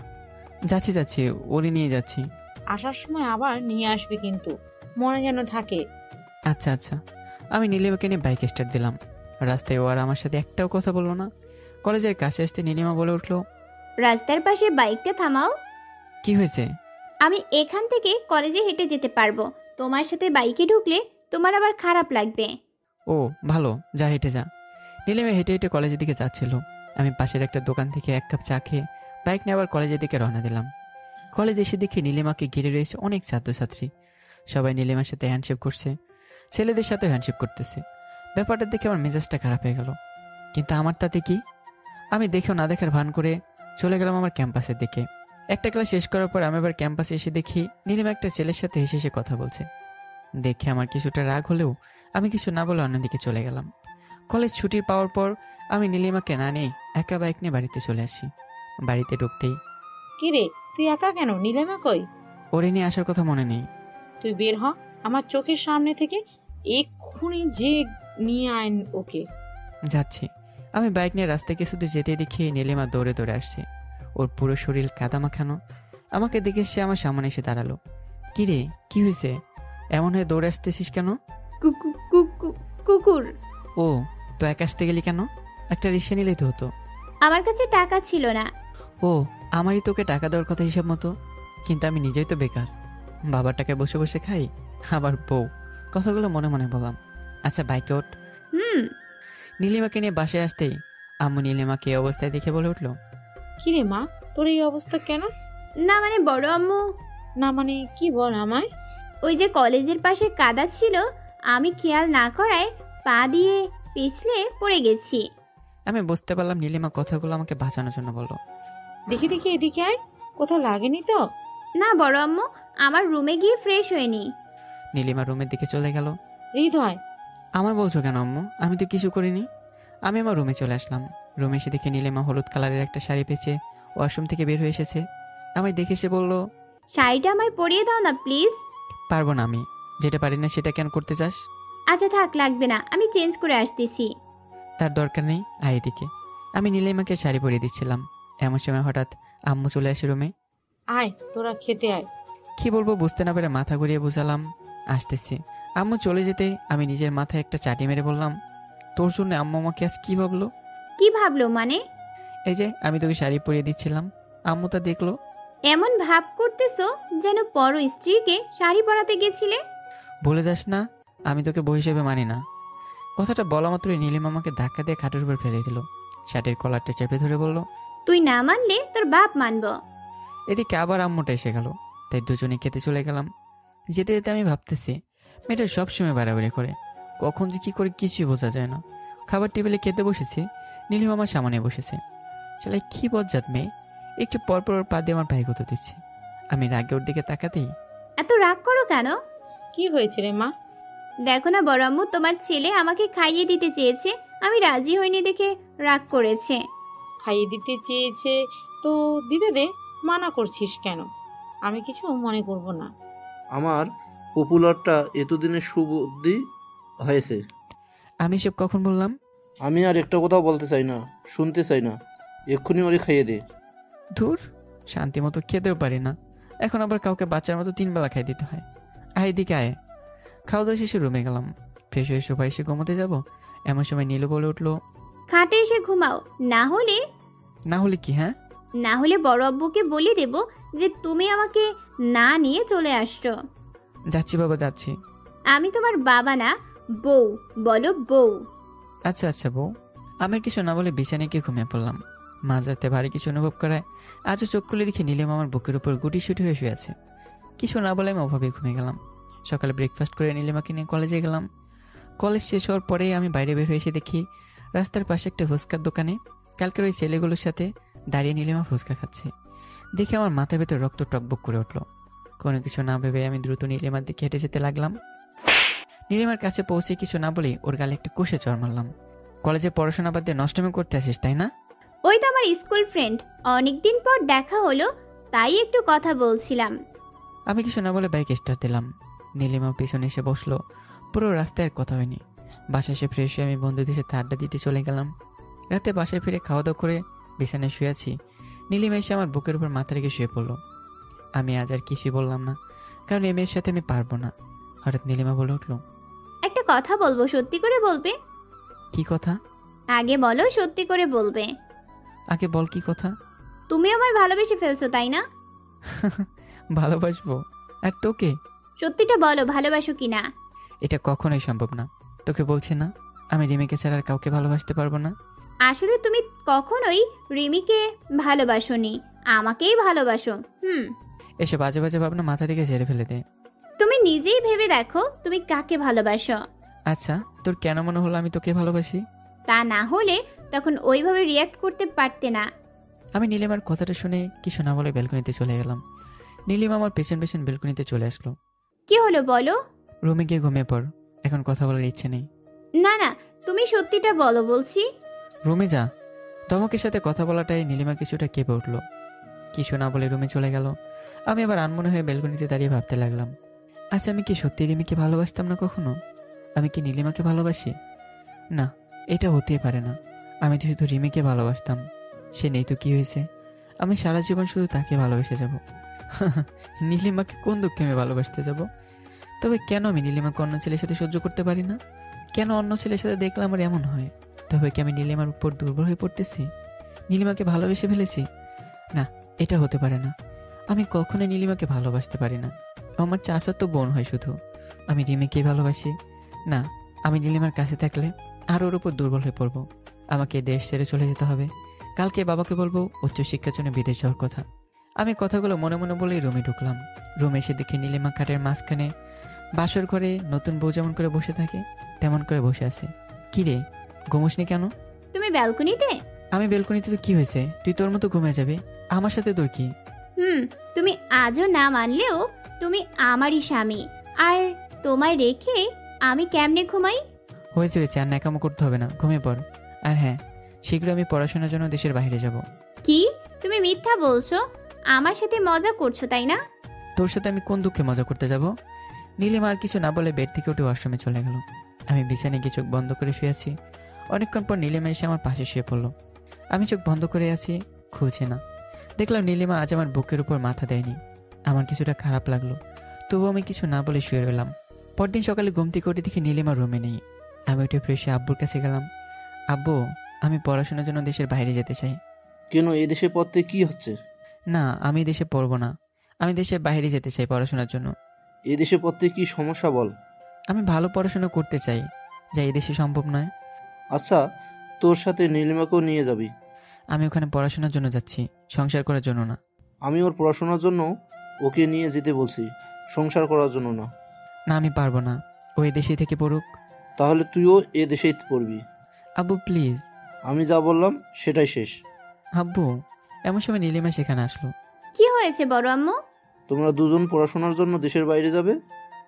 যাচ্ছি যাচ্ছি, ওরে নিয়ে যাচ্ছি। আসার সময় আবার নিয়ে আসবে কিন্তু, মনে যেন থাকে। আচ্ছা আচ্ছা। আমি নীলিমাকে নিয়ে বাইক স্টার্ট দিলাম। রাস্তায় ও আর আমার সাথে একটাও কথা বললো না। কলেজের কাছে আসতে নীলিমা বলে উঠলো, রাস্তার পাশে বাইকটা থামাও। কি হয়েছে? আমি এখান থেকে কলেজে হেঁটে যেতে পারবো, তোমার সাথে বাইকে ঢুকলে তোমার আবার খারাপ লাগবে। ও ভালো, যা হেঁটে যা। নীলিমা হেঁটে হেঁটে কলেজের দিকে যাচ্ছিল। আমি পাশের একটা দোকান থেকে 1 কাপ চা খেয়ে বাইক নিয়ে আবার কলেজের দিকে রওনা দিলাম। কলেজে এসে দেখি নীলিমাকে ঘিরে রয়েছে অনেক ছাত্রছাত্রী। সবাই নীলিমার সাথে হ্যান্ডশেক করছে, ছেলেদের সাথেও হ্যান্ডশেক করতেছে। ব্যাপারটা দেখে আমার মেজাজটা খারাপ হয়ে গেল, কিন্তু আমার তাতে কি? আমি দেখেও না দেখার ভান করে চলে গেলাম আমার ক্যাম্পাসের দিকে। একটা ক্লাস শেষ করার পর আমি আবার ক্যাম্পাসে এসে দেখি নীলিমা একটা ছেলের সাথে হেসে হেসে কথা বলছে। দেখে আমার কিছুটা রাগ হলেও আমি কিছু না বলে অন্যদিকে চলে গেলাম। কলেজ ছুটির পাওয়ার পর আমি নীলিমাকে না নিয়ে একা বাইক নিয়ে বাড়িতে চলে আসি। বাড়িতে ঢুকতেই, কি রে, তুই একা কেন? নীলিমা কই? ওরে নিয়ে আসার কথা মনে নেই। তুই বের হ আমার চোখের সামনে থেকে, এক্ষুনি যে নিয়ে আয় ওকে। যাচ্ছি। আমি বাইক নিয়ে রাস্তায় কিছুদূর যেতে দেখি নীলিমা দৌড়ে দৌড়ে আসছে। ওর পুরো শরীর কাদা মাখানো। আমাকে দেখে সে আমার সামনে এসে দাঁড়ালো। কি রে, কি হয়েছে? এমন হয়ে দৌড়ে আসতেছিস কেন? কুকুর। ও, তো একা আসতে গেলি কেন? একটা রিক্সা নিলেই তো হতো। আমার কাছে টাকা ছিল না। ও, আমারই তোকে টাকা দেওয়ার কথা হিসাব মতো, কিন্তু আমি নিজেই তো বেকার। বাবার টাকায় বসে বসে খাই, আবার বউ। কথাগুলো মনে মনে বললাম। আচ্ছা বাইকে ওঠ। নীলিমাকে নিয়ে বাসায় আসতেই আম্মু নীলিমাকে এই অবস্থায় দেখে বলে উঠলো, কি রে মা, তোর এই অবস্থা কেন? না মানে বড় আম্মু, না মানে কি বল আমায়। ওই যে কলেজের পাশে কাদা ছিল, আমি খেয়াল না করায় পা দিয়ে পিছলে পড়ে গেছি। আমি বুঝতে পারলাম নীলিমা কথাগুলো আমাকে বাঁচানোর জন্য বললো। দেখি দেখি এদিকে আয়, কোথাও লাগেনি তো? না বড় আম্মু, আমার রুমে গিয়ে ফ্রেশ হয়ে নি। নীলিমা রুমের দিকে চলে গেল। হৃদয়, আমায় বলছো কেন আম্মু? আমি তো কিছু করিনি। আমি আমার রুমে চলে আসলাম। রুমে এসে দেখে নীলিমা হলুদ কালারের একটা শাড়ি পেঁচে ওয়াশরুম থেকে বের হয়ে এসেছে। আমায় দেখে সে বলল, শাড়িটা আমায় পরিয়ে দাও না প্লিজ। পারবো না আমি, যেটা পারি না সেটা কেন করতে চাস? আচ্ছা থাক, লাগবে না, আমি চেঞ্জ করে আসতেছি। তার দরকার নেই, আয় এদিকে। আমি নীলিমাকে শাড়ি পরিয়ে দিচ্ছিলাম, এমন সময় হঠাৎ আম্মু চলে আসে রুমে। আয় তোরা খেতে আয়। কি বলবো বুঝতে না পেরে মাথা ঘুরিয়ে বুঝালাম আসতেছি। আম্মু চলে যেতে আমি নিজের মাথায় একটা চাটি মেরে বললাম, তোর জন্য আম্মু আমাকে আজ কি ভাবলো। কি ভাবলো মানে? এই যে আমি তোকে শাড়ি পরিয়ে দিচ্ছিলাম, আম্মু তা দেখলো। এমন ভাব করতেছো যেন পর স্ত্রীকে শাড়ি পরাতে গেছিলে। বলে যাস না আমি তোকে বউ হিসেবে মানি না। কথাটা বলা মাত্রই নীলিমা আমাকে ধাক্কা দিয়ে খাটের উপর ফেলে দিল। শার্টের কলারটা চেপে ধরে বলল, তুই না মানলে তোর বাপ মানবো। এদিকে আবার আম্মুটা এসে গেল, তাই দুজনে খেতে চলে গেলাম। যেতে যেতে আমি ভাবতেছি মেয়েটা সবসময় বাড়াবাড়ি করে, কখন যে কী করে কিছুই বোঝা যায় না। খাবার টেবিলে খেতে বসেছি, নীলিমা আমার সামনে বসেছে। শালা কি বজ্জাত মেয়ে, একটু পরপর ওর পা দিয়ে আমার পায়ে গুঁতো দিচ্ছে। আমি রাগে ওর দিকে তাকাতেই, এত রাগ করো কেন? কি হয়েছে রে মা? দেখো না বড় আম্মু, তোমার ছেলে আমাকে খাইয়ে দিতে চেয়েছে, আমি রাজি হইনি দেখে রাগ করেছে। খাইয়ে দিতে চেয়েছে তো দিতে দে, মানা করছিস কেন? আমি কিছু মনে করব না। আমার পপুলারটা এতদিনে সুবুদ্ধি হয়েছে। আমি সব কখন বললাম? আমি আর একটা কথাও বলতে চাই না, শুনতে চাই না, এক্ষুনি ওরে খাইয়ে দে। ধুর, শান্তি মতো খেতেও পারি না, এখন আবার কাউকে বাচ্চার মতো 3 বেলা খাই দিতে হয়। আয় এদিকে আয়। খাওয়া দাওয়া শেষে রুমে গেলাম। ফ্রেশ হয়ে সোফায় এসে ঘুমোতে যাব, এমন সময় নীলু বলে উঠলো, খাটে এসে ঘুমাও, না হলে কি? হ্যাঁ, না হলে বড় আব্বুকে বলে দেব যে তুমি আমাকে না নিয়ে চলে আসছো। যাচ্ছি বাবা যাচ্ছি। আমি তোমার বাবা না, বউ, বলো বউ। আচ্ছা আচ্ছা বউ। আমি কিছু না বলে বিছানায় গিয়ে ঘুমিয়ে পড়লাম। মাঝরাতে ভারী কিছু অনুভব করায় আজও চোখ খুলে দেখে নীলিমা আমার বুকের উপর গুটিসুটি হয়ে শুয়ে আছে। কিছু না বলে আমি অভাবে ঘুমিয়ে গেলাম। সকালে ব্রেকফাস্ট করে নীলিমাকে নিয়ে কলেজে গেলাম। কলেজ শেষ হওয়ার পরেই আমি বাইরে বের হয়ে এসে দেখি রাস্তার পাশে একটা ফুচকার দোকানে কালকের ওই ছেলেগুলোর সাথে দাঁড়িয়ে নীলিমা ফুচকা খাচ্ছে। দেখে আমার মাথার ভেতর রক্ত টকবক করে উঠলো। কোনো কিছু না ভেবে আমি দ্রুত নীলিমার দিকে হেঁটে যেতে লাগলাম। নীলিমার কাছে পৌঁছে কিছু না বলেই ওর গালে একটু কষে চড় মারলাম। কলেজে পড়াশোনা বাদ দিয়ে নষ্টমী করতে আসিস তাই না? ওই তো আমার স্কুল ফ্রেন্ড, অনেকদিন পর দেখা হলো, তাই একটু কথা বলছিলাম। আমি কিছু না বলে বাইক স্টার্ট দিলাম। নীলিমা পিছনে এসে বসলো। পুরো রাস্তায় আর কথা হয়নি। বাসায় এসে ফ্রেশ হয়ে আমি বন্ধুদের সাথে আড্ডা দিতে চলে গেলাম। রাতে বাসায় ফিরে খাওয়া দাওয়া করে বিছানায় শুয়ে আছি। নীলিমা এসে আমার বুকের উপর মাথা রেখে শুয়ে পড়লো। আমি আজ আর কিছুই বললাম না, কারণ এই মেয়ের সাথে আমি পারবো না। হঠাৎ নীলিমা বলে উঠলো, একটা কথা বলবো, সত্যি করে বলবে? কি কথা? আগে বলো, সত্যি করে বলবে। আগে বল কি কথা? তুমি আমায় ভালোবেসে ফেলছো তাই না? ভালোবাসবো? আর তোকে? সত্যিটা বলো, ভালোবাসো কিনা? এটা কখনোই সম্ভব না। তোকে বলছি না, আমি রিমিকে ছাড়া আর কাউকে ভালোবাসতে পারবো না। আসলে তুমি কখনোই রিমিকে ভালোবাসোনি, আমাকেই ভালোবাসো। এসব বাজে বাজে ভাবনা মাথা থেকে ঝেড়ে ফেলে দে। তুমি নিজেই ভেবে দেখো তুমি কাকে ভালোবাসো। আচ্ছা, তোর কেন মনে হলো আমি তোকে ভালোবাসি? তা না হলে তখন ওইভাবে রিয়াক্ট করতে পারতে না। আমি নীলিমার কথাটা শুনে কিছু না বলে ব্যালকনিতে চলে গেলাম। নীলিমা আমার পেছন পেছন ব্যালকনিতে চলে আসলো। কি হলো বলো? রুমে গিয়ে ঘুমিয়ে পড়, এখন কথা বলার ইচ্ছে নেই। না না, তুমি সত্যিটা বলো বলছি। রুমে যা। ধমকের সাথে কথা বলাটাই নীলিমা কিছুটা কেঁপে উঠলো। কিছু না বলে রুমে চলে গেল। আমি আবার আনমনে হয়ে ব্যালকনিতে দাঁড়িয়ে ভাবতে লাগলাম, আচ্ছা আমি কি সত্যি রিমিকে ভালোবাসতাম না কখনো? আমি কি নীলিমাকে ভালোবাসি? না, এটা হতেই পারে না। আমি তো শুধু রিমিকে ভালোবাসতাম। সে নেই তো কি হয়েছে, আমি সারা জীবন শুধু তাকে ভালোবেসে যাব। নীলিমাকে কোন দুঃখে আমি ভালোবাসতে যাব? তবে কেন আমি নীলিমাকে অন্য ছেলের সাথে সহ্য করতে পারি না? কেন অন্য ছেলের সাথে দেখলে আমার এমন হয়? তবে কি আমি নীলিমার উপর দুর্বল হয়ে পড়তেছি? নীলিমাকে ভালোবেসে ফেলেছি? না, এটা হতে পারে না। আমি কখনোই নীলিমাকে ভালোবাসতে পারি না। আমার চাচাতো বোন হয় শুধু। আমি রিমিকেই ভালোবাসি না। আমি নীলিমার কাছে থাকলে আর ওর উপর দুর্বল হয়ে পড়বো। আমাকে দেশ ছেড়ে চলে যেতে হবে। কালকে বাবাকে বলবো উচ্চশিক্ষার জন্য বিদেশ যাওয়ার কথা। আমি কথাগুলো মনে মনে বলেই রুমে ঢুকলাম। রুমে এসে দেখি নীলিমা খাটের মাঝখানে বাসর ঘরে নতুন বউ যেমন করে বসে থাকে তেমন করে বসে আছে। কি রে, ঘুমোসনি কেন? তুমি ব্যালকনিতে? আমি বেলকনিতে তো কি হয়েছে, তুই তোর মতো ঘুমিয়ে যাবে, আমার সাথে তোর কি? তুমি আজও না মানলেও তুমি আমারই স্বামী, আর তোমায় রেখে আমি কেমনে ঘুমাই? হয়েছে হয়েছে, আর ন্যাকামো করতে হবে না, ঘুমিয়ে পড়। আর হ্যাঁ, শীঘ্র আমি পড়াশোনার জন্য দেশের বাইরে যাব। কি তুমি মিথ্যা বলছো? আমার সাথে মজা করছো তাই না? তোর সাথে আমি কোন দুঃখে মজা করতে যাব? নীলিমা আর কিছু না বলে বেড থেকে উঠে ওয়াশরুমে চলে গেল। আমি বিছানায় গিয়ে চোখ বন্ধ করে শুয়ে আছি। অনেকক্ষণ পর নীলিমা এসে আমার পাশে শুয়ে পড়লো। আমি চোখ বন্ধ করে আছি, খুলছে না। দেখলাম নীলিমা আজ আমার বুকের উপর মাথা দেয়নি। আমার কিছুটা খারাপ লাগলো, তবুও আমি কিছু না বলে শুয়ে রইলাম। পরদিন সকালে ঘুম থেকে উঠে দেখি নীলিমা রুমে নেই। আমি উঠে ফ্রেশ হয়ে আব্বুর কাছে গেলাম। আব্বু, আমি পড়াশোনার জন্য দেশের বাইরে যেতে চাই। কেন, এই দেশে পড়তে কি হচ্ছে? না, আমি দেশে পড়বো না, আমি দেশের বাইরে যেতে চাই পড়াশোনার জন্য। এই দেশে পড়তে কি সমস্যা বল? আমি ভালো পড়াশোনা করতে চাই, যা এই দেশে সম্ভব নয়। আচ্ছা, তোর সাথে নীলিমাকেও নিয়ে যাবি। আমি ওখানে পড়াশোনার জন্য যাচ্ছি, সংসার করার জন্য না। আমি ওর পড়াশোনার জন্য ওকে নিয়ে যেতে বলছি, সংসার করার জন্য না। না, আমি পারবো না, ও এই দেশেই থেকে পড়ুক। তাহলে তুইও এ দেশেই পড়বি। আব্বু প্লিজ। আমি যা বললাম সেটাই শেষ। আব্বু, এমন সময় নীলিমা সেখানে আসলো। কি হয়েছে বড় আম্মু? তোমরা দুজন পড়াশোনার জন্য দেশের বাইরে যাবে?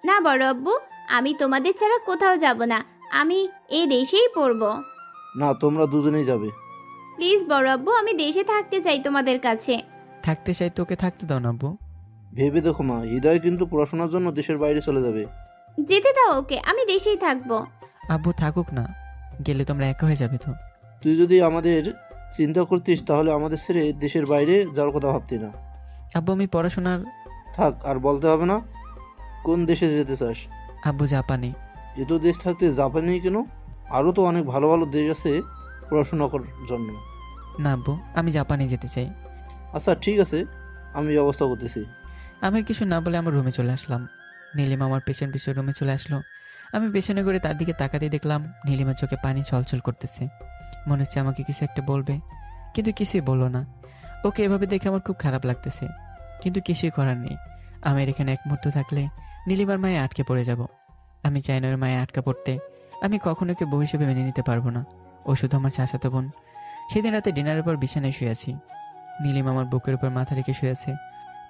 না বড় আব্বু, আমি তোমাদের ছাড়া কোথাও যাব না, আমি এই দেশেই পড়বো। না, তোমরা দুজনেই যাবে। প্লিজ বড় আব্বু, আমি দেশে থাকতে চাই তোমাদের কাছে। থাকতে চাই, তোকে থাকতে দাও না আব্বু। ভেবে দেখো মা, হৃদয় কিন্তু পড়াশোনার জন্য দেশের বাইরে চলে যাবে। যেতে দাও ওকে, আমি দেশেই থাকবো। আব্বু থাকুক না, গেলে তোমরা একা হয়ে যাবে তো। তুই যদি আমাদের চিন্তা করতিস তাহলে আমাদের ছেড়ে দেশের বাইরে যাওয়ার কথা ভাবতি না। আব্বু আমি পড়াশোনার। থাক, আর বলতে হবে না। কোন দেশে যেতে চাস? আব্বু জাপানে। এত দেশ থাকতে জাপানে কেন? আরও তো অনেক ভালো ভালো দেশ আছে পড়াশোনা করার জন্য। না আব্বু, আমি জাপানে যেতে চাই। আচ্ছা ঠিক আছে, আমি ব্যবস্থা করতেছি। আমি আর কিছু না বলে আমার রুমে চলে আসলাম। নীলিমা আমার পেছন পিছন রুমে চলে আসলো। আমি পেছনে করে তার দিকে তাকাতেই দেখলাম নীলিমার চোখে পানি ছলছল করতেছে। মনে হচ্ছে আমাকে কিছু একটা বলবে, কিন্তু কিছুই বললো না। ওকে এভাবে দেখে আমার খুব খারাপ লাগতেছে, কিন্তু কিছুই করার নেই। আমি এখানে এক মুহূর্ত থাকলে নীলিমার মায়ে আটকে পড়ে যাব। আমি চাই না ওর মায়ে আটকা পড়তে। আমি কখনো ওকে বউ হিসেবে মেনে নিতে পারবো না। ও শুধু আমার চাচাতো বোন। সেদিন রাতে ডিনারের পর বিছানায় শুয়ে আছি। নীলিমা আমার বুকের উপর মাথা রেখে শুয়ে আছে।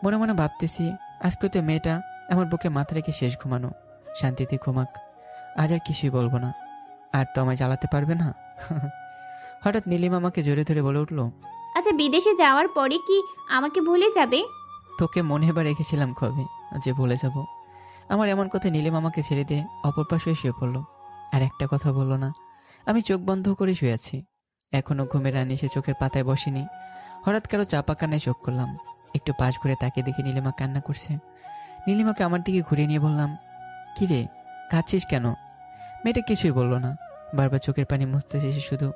মনে মনে ভাবতেছি, আজকে তো মেয়েটা আমার বুকে মাথা রেখে শেষ ঘুমানো। শান্তিতে ঘুমাক, আজ আর কিছুই বলবো না। আর তো আমায় জ্বালাতে পারবে না। হঠাৎ নীলিমা আমাকে জোরে ধরে বলে উঠলো, আচ্ছা, বিদেশে যাওয়ার পরে কি আমাকে ভুলে যাবে? তোকে মনে এবার রেখেছিলাম কবে যে ভুলে যাব। আমার এমন কথা নীলিমা আমাকে ছেড়ে দিয়ে অপর পাশে শুয়ে পড়লো। আর একটা কথা বললো না। আমি চোখ বন্ধ করে শুয়ে আছি। এখনো ঘুমের রানী এসে চোখের পাতায় বসেনি। হঠাৎ কারো চাপা কান্নায় চোখ করলাম। একটু পাশ ঘুরে তাকে দেখি নীলিমা কান্না করছে। নীলিমাকে আমার দিকে ঘুরিয়ে নিয়ে বললাম, কি রে, কাঁদছিস কেন? মেয়েটা কিছুই বললো না, বারবার চোখের পানি মুছতেছে সে শুধু।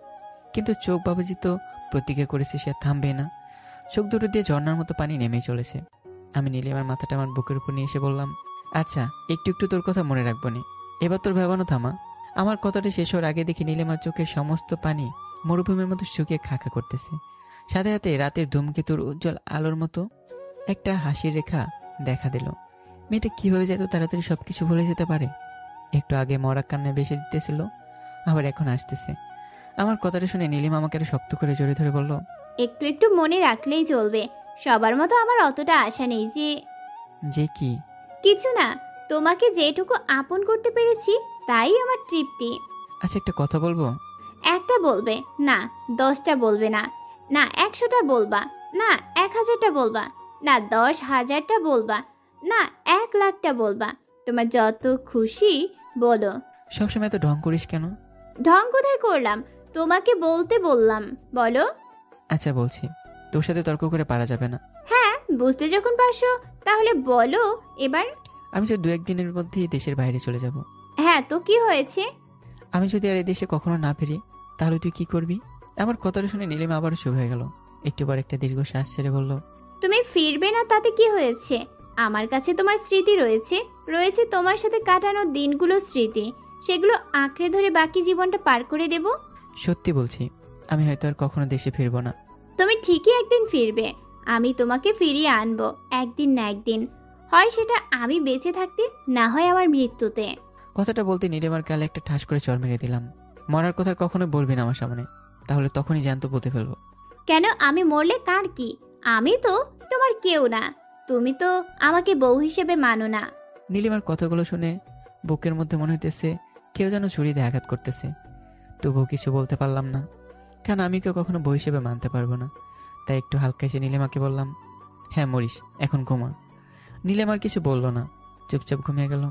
কিন্তু চোখ বাবাজি তো প্রতিজ্ঞা করেছে সে থামবে না। চোখ দুটো দিয়ে ঝর্ণার মতো পানি নেমেই চলেছে। আমি নীলিমার মাথাটা আমার বুকের উপর নিয়ে এসে বললাম, আচ্ছা একটু একটু তোর কথা মনে রাখবো নি, এবার তোর ভেবানো থামা। আমার কথাটা শেষ হওয়ার আগে দেখি নীলিমার চোখের সমস্ত পানি মরুভূমির মতো শুকিয়ে খাঁকা করতেছে। সাথে সাথে রাতের ধূমকেতুর উজ্জ্বল আলোর মতো একটা হাসির রেখা দেখা দিল। মেয়েটা কিভাবে যেত তাড়াতাড়ি সবকিছু ভুলে যেতে পারে? একটু আগে মরা কান্নায় বেসে দিতেছিল, আবার এখন আসতেছে। আমার কথাটা শুনে নীলিমা আমাকে আরো শক্ত করে জড়িয়ে ধরে বলল, একটু একটু মনে রাখলেই চলবে, সবার মতো আমার অতটা আশা নেই যে। যে কি? কিছু না, তোমাকে যেটুকু আপন করতে পেরেছি তাই আমার তৃপ্তি। আচ্ছা একটা কথা বলবো? একটা বলবে না, 10টা বলবে না, না 100টা বলবা, না 1000টা বলবা, না 10,000টা বলবা, না 1,00,000টা বলবা, তোমার যত খুশি বলো। সবসময় তো ঢং করিস কেন? ঢং কোথায় করলাম? তোমাকে বলতে বললাম, বলো। আচ্ছা বলছি, তোর সাথে তর্ক করে পারা যাবে না। হ্যাঁ, বুঝতে যখন পারছো তাহলে বলো এবার। আমি তো 2-1 দিনের মধ্যেই দেশের বাইরে চলে যাব। হ্যাঁ তো কি হয়েছে? আমি যদি আর এই দেশে কখনো না ফিরি তাহলে তুই কি করবি? আমার কথাটা শুনে নীলিমা আবারও চুপ হয়ে গেল। একটু পর একটা দীর্ঘ শ্বাস ছেড়ে বলল, তুমি ফিরবে না তাতে কি হয়েছে? আমার কাছে তোমার স্মৃতি রয়েছে, রয়েছে তোমার সাথে কাটানো দিনগুলো স্মৃতি, সেগুলো আঁকড়ে ধরে বাকি জীবনটা পার করে দেব। সত্যি বলছি, আমি হয়তো আর কখনো দেশে ফিরবো না। তুমি ঠিকই একদিন ফিরবে, আমি তোমাকে ফিরিয়ে আনবো একদিন না একদিন, হয় সেটা আমি বেঁচে থাকতে, না হয় আমার মৃত্যুতে। কথাটা বলতে নীলিমার গালে একটা ঠাস করে চড় মেরে দিলাম। মরার কথা কখনো বলবি না আমার সামনে, তাহলে তখনই জ্যান্ত পুঁতে ফেলবো। কেন, আমি মরলে কার কি? আমি তো তোমার কেউ না, তুমি তো আমাকে বউ হিসেবে মানো না। নীলিমার কথাগুলো শুনে বুকের মধ্যে মনে হইতেছে কেউ যেন ছুরি দিয়ে আঘাত করতেছে। তবুও কিছু বলতে পারলাম না, কারণ আমি কেউ কখনো বউ হিসেবে মানতে পারবো না। তাই একটু হালকা এসে নীলিমাকে বললাম, হ্যাঁ মরিস, এখন ঘুমা। নীলিমার কিছু বললো না, চুপচাপ ঘুমিয়ে গেল।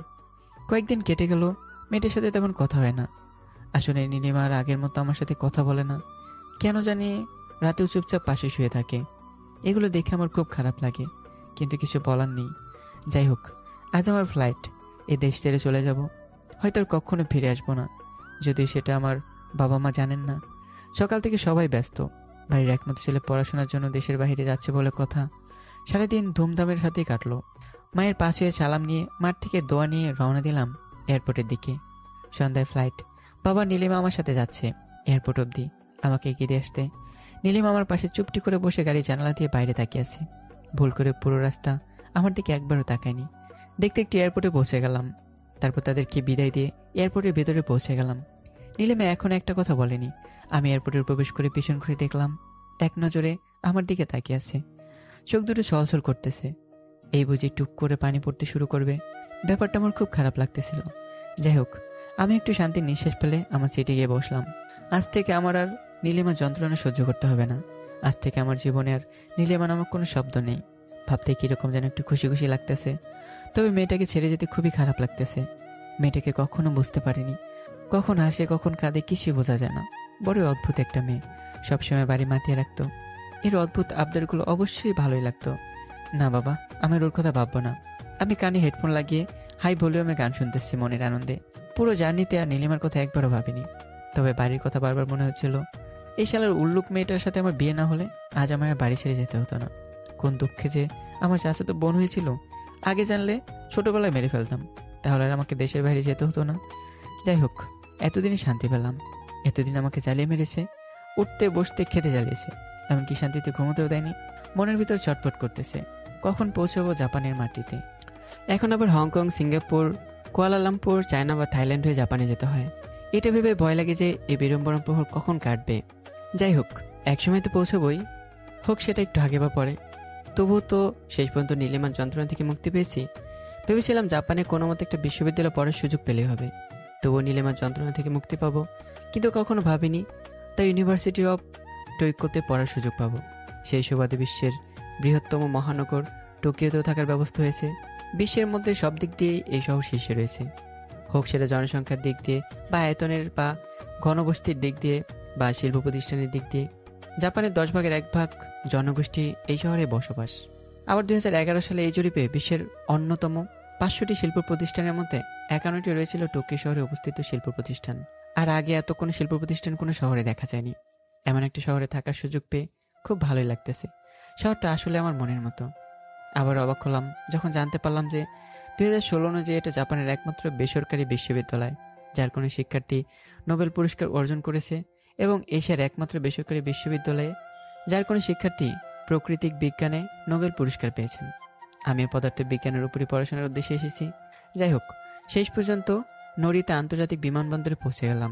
কয়েকদিন কেটে গেল, মেয়েটার সাথে তেমন কথা হয় না। আসলে নীলিমা আর আগের মতো আমার সাথে কথা বলে না, কেন জানি রাতেও চুপচাপ পাশে শুয়ে থাকে। এগুলো দেখে আমার খুব খারাপ লাগে, কিন্তু কিছু বলার নেই। যাই হোক, আজ আমার ফ্লাইট, এই দেশ ছেড়ে চলে যাব, হয়তো আর কখনো ফিরে আসবো না। যদিও সেটা আমার বাবা মা জানেন না। সকাল থেকে সবাই ব্যস্ত। বাড়ির একমাত্র ছেলে পড়াশোনার জন্য দেশের বাইরে যাচ্ছে বলে কথা। সারাদিন ধুমধামের সাথেই কাটলো। মায়ের পা ছুঁয়ে সালাম নিয়ে মাঠ থেকে দোয়া নিয়ে রওনা দিলাম এয়ারপোর্টের দিকে। সন্ধ্যায় ফ্লাইট। বাবা নীলিমা আমার সাথে যাচ্ছে এয়ারপোর্ট অবধি আমাকে এগিয়ে দিয়ে আসতে। নীলিমা আমার পাশে চুপটি করে বসে গাড়ি জানালা দিয়ে বাইরে তাকিয়ে আছে। ভুল করে পুরো রাস্তা আমার দিকে একবারও তাকায়নি। দেখতে একটি এয়ারপোর্টে পৌঁছে গেলাম। তারপর তাদেরকে বিদায় দিয়ে এয়ারপোর্টের ভেতরে পৌঁছে গেলাম। নীলিমা এখন একটা কথা বলেনি। আমি এয়ারপোর্টের প্রবেশ করে পিছন ঘুরে দেখলাম এক নজরে আমার দিকে তাকিয়ে আছে। চোখ দুটো ছলছল করতেছে। এই বুঝি টুপ করে পানি পড়তে শুরু করবে। ব্যাপারটা আমার খুব খারাপ লাগতেছিল। যাই হোক, আমি একটু শান্তির নিঃশ্বাস ফেলে আমার সিটে গিয়ে বসলাম। আজ থেকে আমার আর নীলিমা যন্ত্রণা সহ্য করতে হবে না। আজ থেকে আমার জীবনে আর নীলিমা নামক কোনো শব্দ নেই। ভাবতে কীরকম যেন একটু খুশি খুশি লাগতেছে। তবে মেয়েটাকে ছেড়ে যেতে খুবই খারাপ লাগতেছে। মেয়েটাকে কখনো বুঝতে পারিনি। কখন হাসে কখন কাঁদে কিছুই বোঝা যায় না। বড়ই অদ্ভুত একটা মেয়ে। সবসময় বাড়ি মাতিয়ে রাখতো। এর অদ্ভুত আবদারগুলো অবশ্যই ভালোই লাগতো। না বাবা, আমার ওর কথা ভাববো না। আমি কানে হেডফোন লাগিয়ে হাই ভলিউমে গান শুনতেছি মনের আনন্দে। পুরো জার্নিতে আর নীলিমার কথা একবারও ভাবিনি। তবে বাড়ির কথা বারবার মনে হচ্ছিল। এই শালার উল্লুক মেয়েটার সাথে আমার বিয়ে না হলে আজ আমায় বাড়ি ছেড়ে যেতে হতো না। কোন দুঃখে যে আমার চাচাতো বোন হয়েছিল। আগে জানলে ছোটবেলায় মেরে ফেলতাম। তাহলে আর আমাকে দেশের বাইরে যেতে হতো না। যাই হোক, এতদিনই শান্তি পেলাম। এতদিন আমাকে জ্বালিয়ে মেরেছে, উঠতে বসতে খেতে জ্বালিয়েছে, এমনকি শান্তিতে ঘুমোতেও দেয়নি। মনের ভিতর চটপট করতেছে কখন পৌঁছাবো জাপানের মাটিতে। এখন আবার হংকং, সিঙ্গাপুর, কুয়ালালামপুর, চায়না বা থাইল্যান্ড হয়ে জাপানে যেতে হয়। এটা ভেবে ভয় লাগে যে এই বিড়ম্বনা প্রহর কখন কাটবে। যাই হোক, একসময় তো পৌঁছাবই, হোক সেটা একটু আগে বা পরে। তবুও তো শেষ পর্যন্ত নীলিমার যন্ত্রণা থেকে মুক্তি পেয়েছি। ভেবেছিলাম জাপানে কোনো মতো একটা বিশ্ববিদ্যালয়ে পড়ার সুযোগ পেলেই হবে। তবুও নীলিমার যন্ত্রণা থেকে মুক্তি পাবো। কিন্তু কখনো ভাবিনি তাই ইউনিভার্সিটি অফ টোকিওতে পড়ার সুযোগ পাবো। সেই সুবাদে বিশ্বের বৃহত্তম মহানগর টোকিওতেও থাকার ব্যবস্থা হয়েছে। বিশ্বের মধ্যে সব দিক দিয়েই এই শহর শীর্ষে রয়েছে। হোক সেটা জনসংখ্যার দিক দিয়ে বা আয়তনের বা ঘনবস্তির দিক দিয়ে বা শিল্প প্রতিষ্ঠানের দিক দিয়ে। জাপানের 10 ভাগের 1 ভাগ জনগোষ্ঠী এই শহরে বসবাস। আবার 2011 সালে এই জরিপে বিশ্বের অন্যতম 500টি শিল্প প্রতিষ্ঠানের মধ্যে 51টি রয়েছিল টোকিও শহরে অবস্থিত শিল্প প্রতিষ্ঠান। আর আগে এত কোনো শিল্প প্রতিষ্ঠান কোনো শহরে দেখা যায়নি। এমন একটি শহরে থাকার সুযোগ পেয়ে খুব ভালোই লাগতেছে। শহরটা আসলে আমার মনের মতো। আবার অবাক হলাম যখন জানতে পারলাম যে 2016 অনুযায়ী এটা জাপানের একমাত্র বেসরকারি বিশ্ববিদ্যালয় যার কোনো শিক্ষার্থী নোবেল পুরস্কার অর্জন করেছে, এবং এশিয়ার একমাত্র বেসরকারি বিশ্ববিদ্যালয়ে যার কোনো শিক্ষার্থী প্রাকৃতিক বিজ্ঞানে নোবেল পুরস্কার পেয়েছেন। আমিও পদার্থ বিজ্ঞানের উপরই পড়াশোনার উদ্দেশ্যে এসেছি। যাই হোক, শেষ পর্যন্ত নরিতা আন্তর্জাতিক বিমানবন্দরে পৌঁছে গেলাম।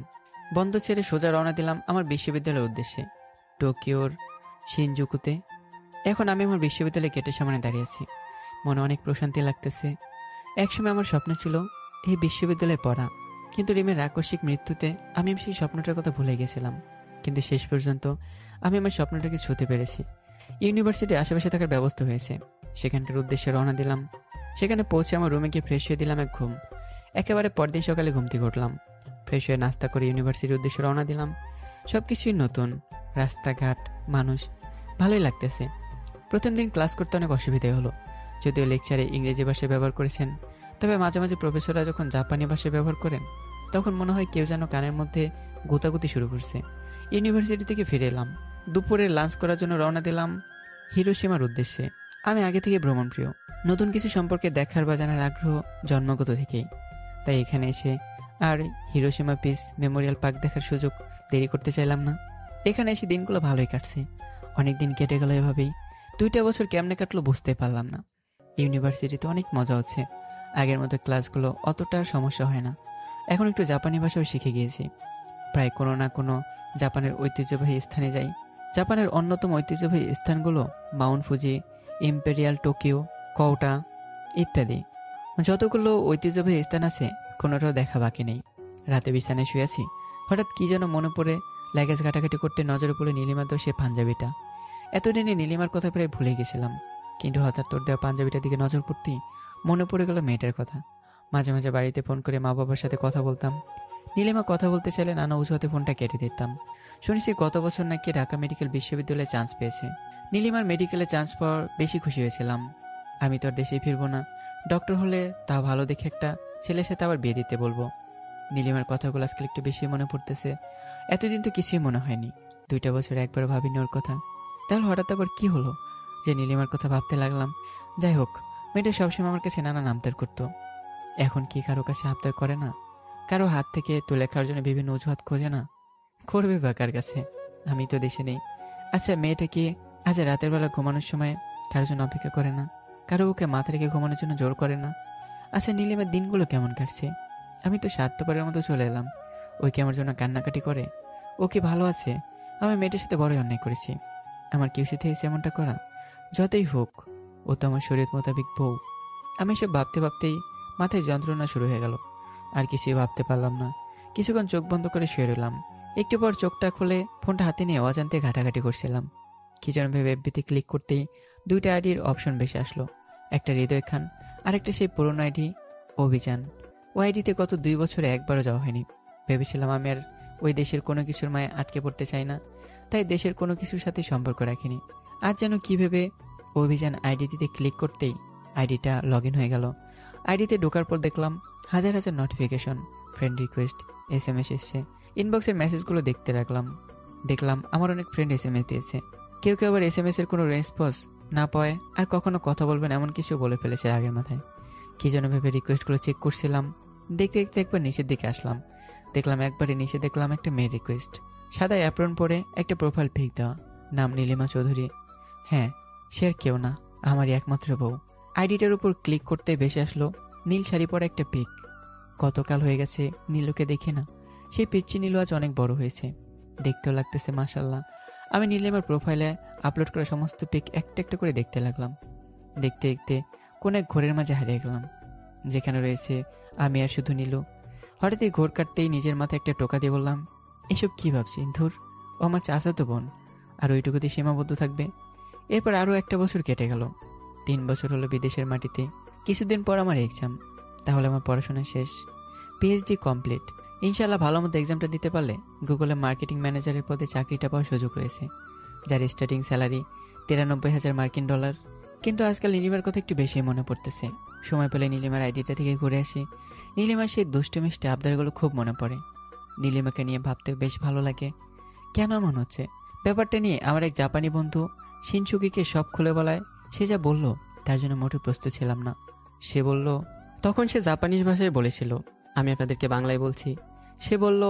বন্ধ ছেড়ে সোজা রওনা দিলাম আমার বিশ্ববিদ্যালয়ের উদ্দেশ্যে, টোকিওর শিনজুকুতে। এখন আমি আমার বিশ্ববিদ্যালয়ের গেটের সামনে দাঁড়িয়ে আছি। মনে অনেক প্রশান্তি লাগতেছে। একসময় আমার স্বপ্ন ছিল এই বিশ্ববিদ্যালয়ে পড়া, কিন্তু রিমের আকস্মিক মৃত্যুতে আমি সেই স্বপ্নটার কথা ভুলে গেছিলাম। কিন্তু শেষ পর্যন্ত আমি আমার স্বপ্নটাকে ছুঁতে পেরেছি। ইউনিভার্সিটির আশেপাশে থাকার ব্যবস্থা হয়েছে। সেখানকার উদ্দেশ্যে রওনা দিলাম। সেখানে পৌঁছে আমার রুমে গিয়ে ফ্রেশ হয়ে দিলাম এক ঘুম। একেবারে পরদিন সকালে ঘুম থেকে উঠলাম। ফ্রেশ হয়ে নাস্তা করে ইউনিভার্সিটির উদ্দেশ্যে রওনা দিলাম। সব কিছুই নতুন, রাস্তাঘাট, মানুষ, ভালোই লাগতেছে। প্রথম দিন ক্লাস করতে অনেক অসুবিধা হলো। যদিও লেকচারে ইংরেজি ভাষায় ব্যবহার করেছেন, তবে মাঝে মাঝে প্রফেসররা যখন জাপানি ভাষায় ব্যবহার করেন তখন মনে হয় কেউ যেন কানের মধ্যে গোতাগুতি শুরু করছে। ইউনিভার্সিটি থেকে ফিরে এলাম। দুপুরে লাঞ্চ করার জন্য রওনা দিলাম হিরোশিমার উদ্দেশ্যে। আমি আগে থেকে ভ্রমণপ্রিয়। নতুন কিছু সম্পর্কে দেখার বা জানার আগ্রহ জন্মগত থেকেই। তাই এখানে এসে আর হিরোশিমা পিস মেমোরিয়াল পার্ক দেখার সুযোগ দেরি করতে চাইলাম না। এখানে এসে দিনগুলো ভালোই কাটছে। অনেক দিন কেটে গেল এভাবেই। 2টা বছর কেমনে কাটলো বুঝতে পারলাম না। ইউনিভার্সিটিতে অনেক মজা হচ্ছে। আগের মতো ক্লাসগুলো অতটা সমস্যা হয় না। এখন একটু জাপানি ভাষাও শিখে গিয়েছি। প্রায় কোনো না কোনো জাপানের ঐতিহ্যবাহী স্থানে যাই। জাপানের অন্যতম ঐতিহ্যবাহী স্থানগুলো মাউন্ট ফুজি, ইম্পেরিয়াল টোকিও, কওটা ইত্যাদি। যতগুলো ঐতিহ্যবাহী স্থান আছে কোনোটাও দেখা বাকি নেই। রাতে বিছানায় শুয়ে আছি, হঠাৎ কী যেন মনে পড়ে লাগেজ ঘাটাঘাটি করতে নজরে পড়ে নীলিমার দেওয়া সে পাঞ্জাবিটা। এতদিনে নীলিমার কথা প্রায় ভুলে গেছিলাম, কিন্তু হঠাৎ তোর দেওয়া পাঞ্জাবিটার দিকে নজর পড়তেই মনে পড়ে গেল মেয়েটার কথা। মাঝে মাঝে বাড়িতে ফোন করে মা বাবার সাথে কথা বলতাম। নীলিমা কথা বলতে চাইলে নানা অজুহাতে ফোনটা কেটে দিতাম। শুনেছি গত বছর নাকি ঢাকা মেডিকেল বিশ্ববিদ্যালয়ে চান্স পেয়েছে। নীলিমার মেডিকেলে চান্স পাওয়ার বেশি খুশি হয়েছিলাম। আমি তো আর দেশেই ফিরবো না, ডক্টর হলে তা ভালো দেখে একটা ছেলের সাথে আবার বিয়ে দিতে বলবো। নীলিমার কথাগুলো আজকাল একটু বেশি মনে পড়তেছে। এতদিন তো কিছুই মনে হয়নি, 2টা বছর একবার ভাবিনি ওর কথা। তাহলে হঠাৎ আবার কি হলো যে নীলিমার কথা ভাবতে লাগলাম? যাই হোক, মেয়েটা সবসময় আমার কাছে নানান আবদার করতো। এখন কি কারো কাছে আবদার করে না? কারো হাত থেকে তুলে খাওয়ার জন্য বিভিন্ন অজুহাত খোঁজে না? করবে বা কার কাছে? আমি তো দেশে নেই। আচ্ছা, মেয়েটা কি আজ রাতের বেলা ঘুমানোর সময় কারোর জন্য অপেক্ষা করে না? কারো ওকে মাথা রেখে ঘুমানোর জন্য জোর করে না? আচ্ছা, নীলিমার দিনগুলো কেমন কাটছে? আমি তো স্বার্থপরের মতো চলে এলাম, ওই কি আমার জন্য কান্নাকাটি করে? ও কি ভালো আছে? আমি মেয়েটার সাথে বড়ই অন্যায় করেছি। আমার কিউসিতে এসে এমনটা করা? যতই হোক, ও তো আমার শরীয়ত মোতাবিক বউ। আমি এসব ভাবতে ভাবতেই মাথায় যন্ত্রণা শুরু হয়ে গেল। আর কিছুই ভাবতে পারলাম না। কিছুক্ষণ চোখ বন্ধ করে শুয়ে রইলাম। একটু পর চোখটা খুলে ফোনটা হাতে নিয়ে অজান্তে ঘাটাঘাটি করছিলাম। কি যেন ভেবে এফবিতে ক্লিক করতেই 2টা আইডির অপশন বেশি আসলো। একটা হৃদয় খান, আর একটা সেই পুরনো আইডি অভিযান। ও আইডিতে গত 2 বছরে একবারও যাওয়া হয়নি। ভেবেছিলাম আমি আর ওই দেশের কোনো কিছুর মায়ে আটকে পড়তে চাই না, তাই দেশের কোনো কিছুর সাথে সম্পর্ক রাখিনি। আজ যেন কী ভেবে অভিযান আইডিতে ক্লিক করতেই আইডিটা লগ ইন হয়ে গেল। আইডিতে ঢোকার পর দেখলাম হাজার হাজার নোটিফিকেশন, ফ্রেন্ড রিকোয়েস্ট, SMS এসছে। ইনবক্সের মেসেজগুলো দেখতে দেখলাম আমার অনেক ফ্রেন্ড SMS দিয়েছে। কেউ কেউ আবার SMS এর কোনো রেসপন্স না পায় আর কখনো কথা বলবেন এমন কিছু বলে ফেলেছে আগের মাথায়। কী যেন ভেবে রিকোয়েস্টগুলো চেক করছিলাম। দেখতে দেখতে একবার নিচের দিকে আসলাম। দেখলাম একবারে নিচে দেখলাম একটা মেয়ের রিকোয়েস্ট, সাদা অ্যাপ্রন পরে একটা প্রোফাইল পিক দেওয়া, নাম নীলিমা চৌধুরী। হ্যাঁ, সে আর কেউ না, আমারই একমাত্র বউ। আইডিটার উপর ক্লিক করতে ভেসে আসলো নীল শাড়ি পরা একটা পিক। কতকাল হয়ে গেছে নীলুকে দেখে না। সেই পিচ্ছি নীলু আজ অনেক বড় হয়েছে, দেখতেও লাগতেছে মাশাল্লাহ। আমি নীলিমার প্রোফাইলে আপলোড করা সমস্ত পিক একটা একটা করে দেখতে লাগলাম। দেখতে দেখতে কোন এক ঘোরের মাঝে হারিয়ে গেলাম, যেখানে রয়েছে আমি আর শুধু নীলু। হঠাৎ এই ঘোর কাটতেই নিজের মাথায় একটা টোকা দিয়ে বললাম, এসব কি ভাবছি? ধুর, ও আমার চাচাতো বোন, আর ওইটুকুতে সীমাবদ্ধ থাকবে। এরপর আরও 1টা বছর কেটে গেল। 3 বছর হলো বিদেশের মাটিতে। কিছুদিন পর আমার এক্সাম, তাহলে আমার পড়াশোনা শেষ, PhD কমপ্লিট। ইনশাল্লাহ ভালো মতো এক্সামটা দিতে পারলে গুগলে মার্কেটিং ম্যানেজারের পদে চাকরিটা পাওয়ার সুযোগ রয়েছে, যার স্টার্টিং স্যালারি 93,000 মার্কিন ডলার। কিন্তু আজকাল নীলিমার কথা একটু বেশি মনে পড়তেছে। সময় পেলে নীলিমার আইডিটা থেকে ঘুরে আসি। নীলিমার সেই দুষ্টু মিষ্টি আবদারগুলো খুব মনে পড়ে। নীলিমাকে নিয়ে ভাবতে বেশ ভালো লাগে। কেন এমন হচ্ছে ব্যাপারটা নিয়ে আমার এক জাপানি বন্ধু শিনসুকিকে সব খুলে বলায় সে যা বলল তার জন্য মোটে প্রস্তুত ছিলাম না। সে বলল, তখন সে জাপানিজ ভাষায় বলেছিল, আমি আপনাদেরকে বাংলায় বলছি। সে বলল,